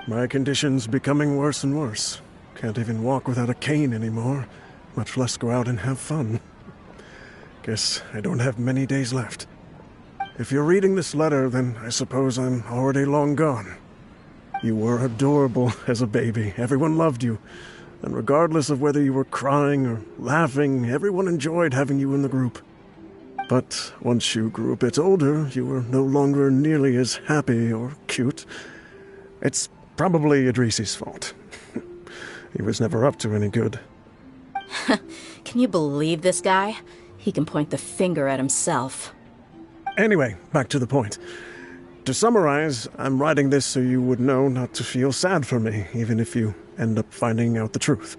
My condition's becoming worse and worse. Can't even walk without a cane anymore, much less go out and have fun. Guess I don't have many days left. If you're reading this letter, then I suppose I'm already long gone. You were adorable as a baby. Everyone loved you. And regardless of whether you were crying or laughing, everyone enjoyed having you in the group. But once you grew a bit older, you were no longer nearly as happy or cute. It's probably Idrisi's fault. He was never up to any good. Can you believe this guy? He can point the finger at himself. Anyway, back to the point. To summarize, I'm writing this so you would know not to feel sad for me, even if you end up finding out the truth.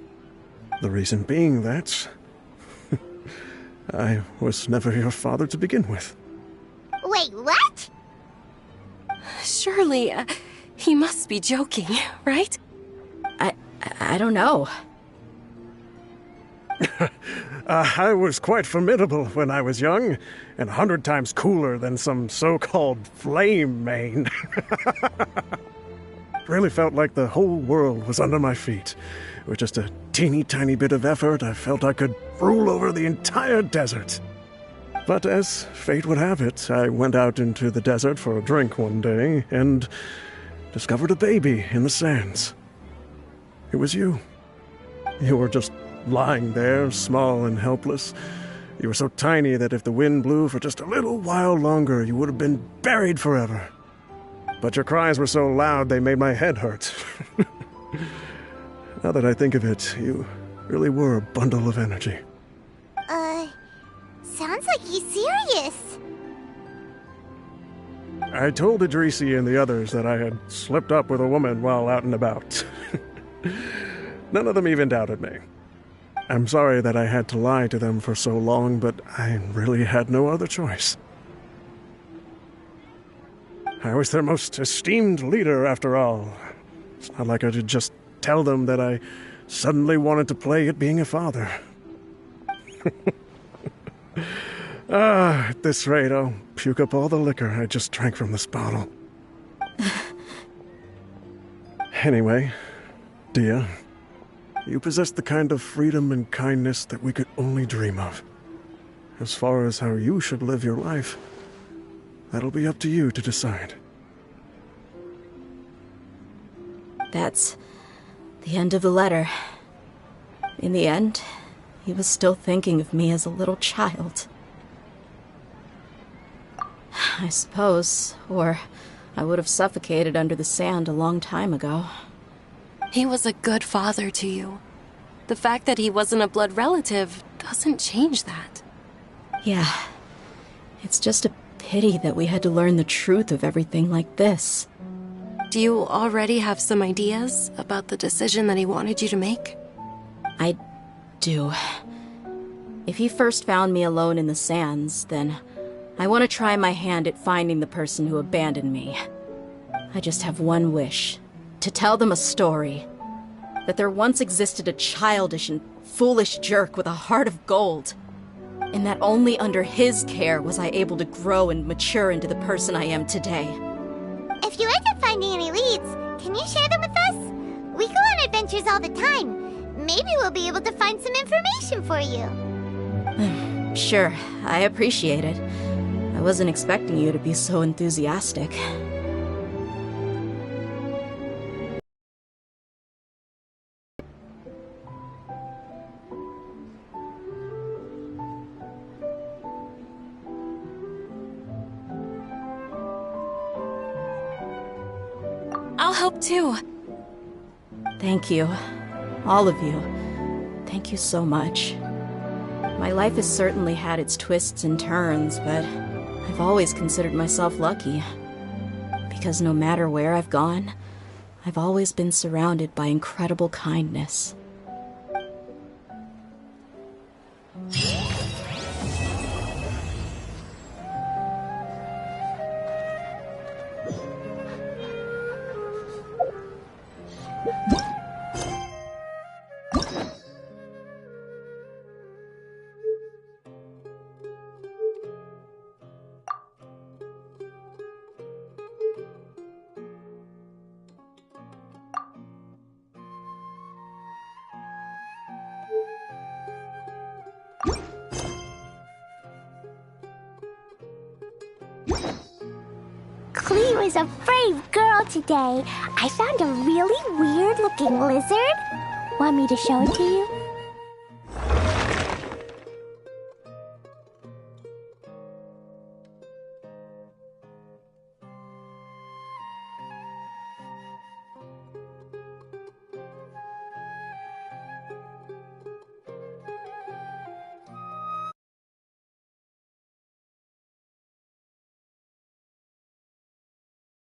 The reason being that I was never your father to begin with. Wait, what? Surely, he must be joking, right? I don't know. I was quite formidable when I was young, and 100 times cooler than some so-called flame main. Really felt like the whole world was under my feet. With just a teeny tiny bit of effort, I felt I could rule over the entire desert. But as fate would have it, I went out into the desert for a drink one day, and discovered a baby in the sands. It was you. You were just lying there, small and helpless. You were so tiny that if the wind blew for just a little while longer, you would have been buried forever. But your cries were so loud they made my head hurt. Now that I think of it, you really were a bundle of energy. Sounds like he's serious. I told Idrisi and the others that I had slipped up with a woman while out and about. None of them even doubted me. I'm sorry that I had to lie to them for so long, but I really had no other choice. I was their most esteemed leader, after all. It's not like I could just tell them that I suddenly wanted to play at being a father. At this rate, I'll puke up all the liquor I just drank from this bottle. Anyway, Dehya, you possess the kind of freedom and kindness that we could only dream of. As far as how you should live your life, that'll be up to you to decide. That's the end of the letter. In the end, he was still thinking of me as a little child. I suppose, or I would have suffocated under the sand a long time ago. He was a good father to you. The fact that he wasn't a blood relative doesn't change that. Yeah. It's just a pity that we had to learn the truth of everything like this. Do you already have some ideas about the decision that he wanted you to make? I do. If he first found me alone in the sands, then I want to try my hand at finding the person who abandoned me. I just have one wish. To tell them a story. That there once existed a childish and foolish jerk with a heart of gold. And that only under his care was I able to grow and mature into the person I am today. If you end up finding any leads, can you share them with us? We go on adventures all the time. Maybe we'll be able to find some information for you. Sure, I appreciate it. I wasn't expecting you to be so enthusiastic. I'll help too. Thank you. All of you. Thank you so much. My life has certainly had its twists and turns, but I've always considered myself lucky. Because no matter where I've gone, I've always been surrounded by incredible kindness. Klee was a brave girl today. I found a really weird-looking lizard. Want me to show it to you?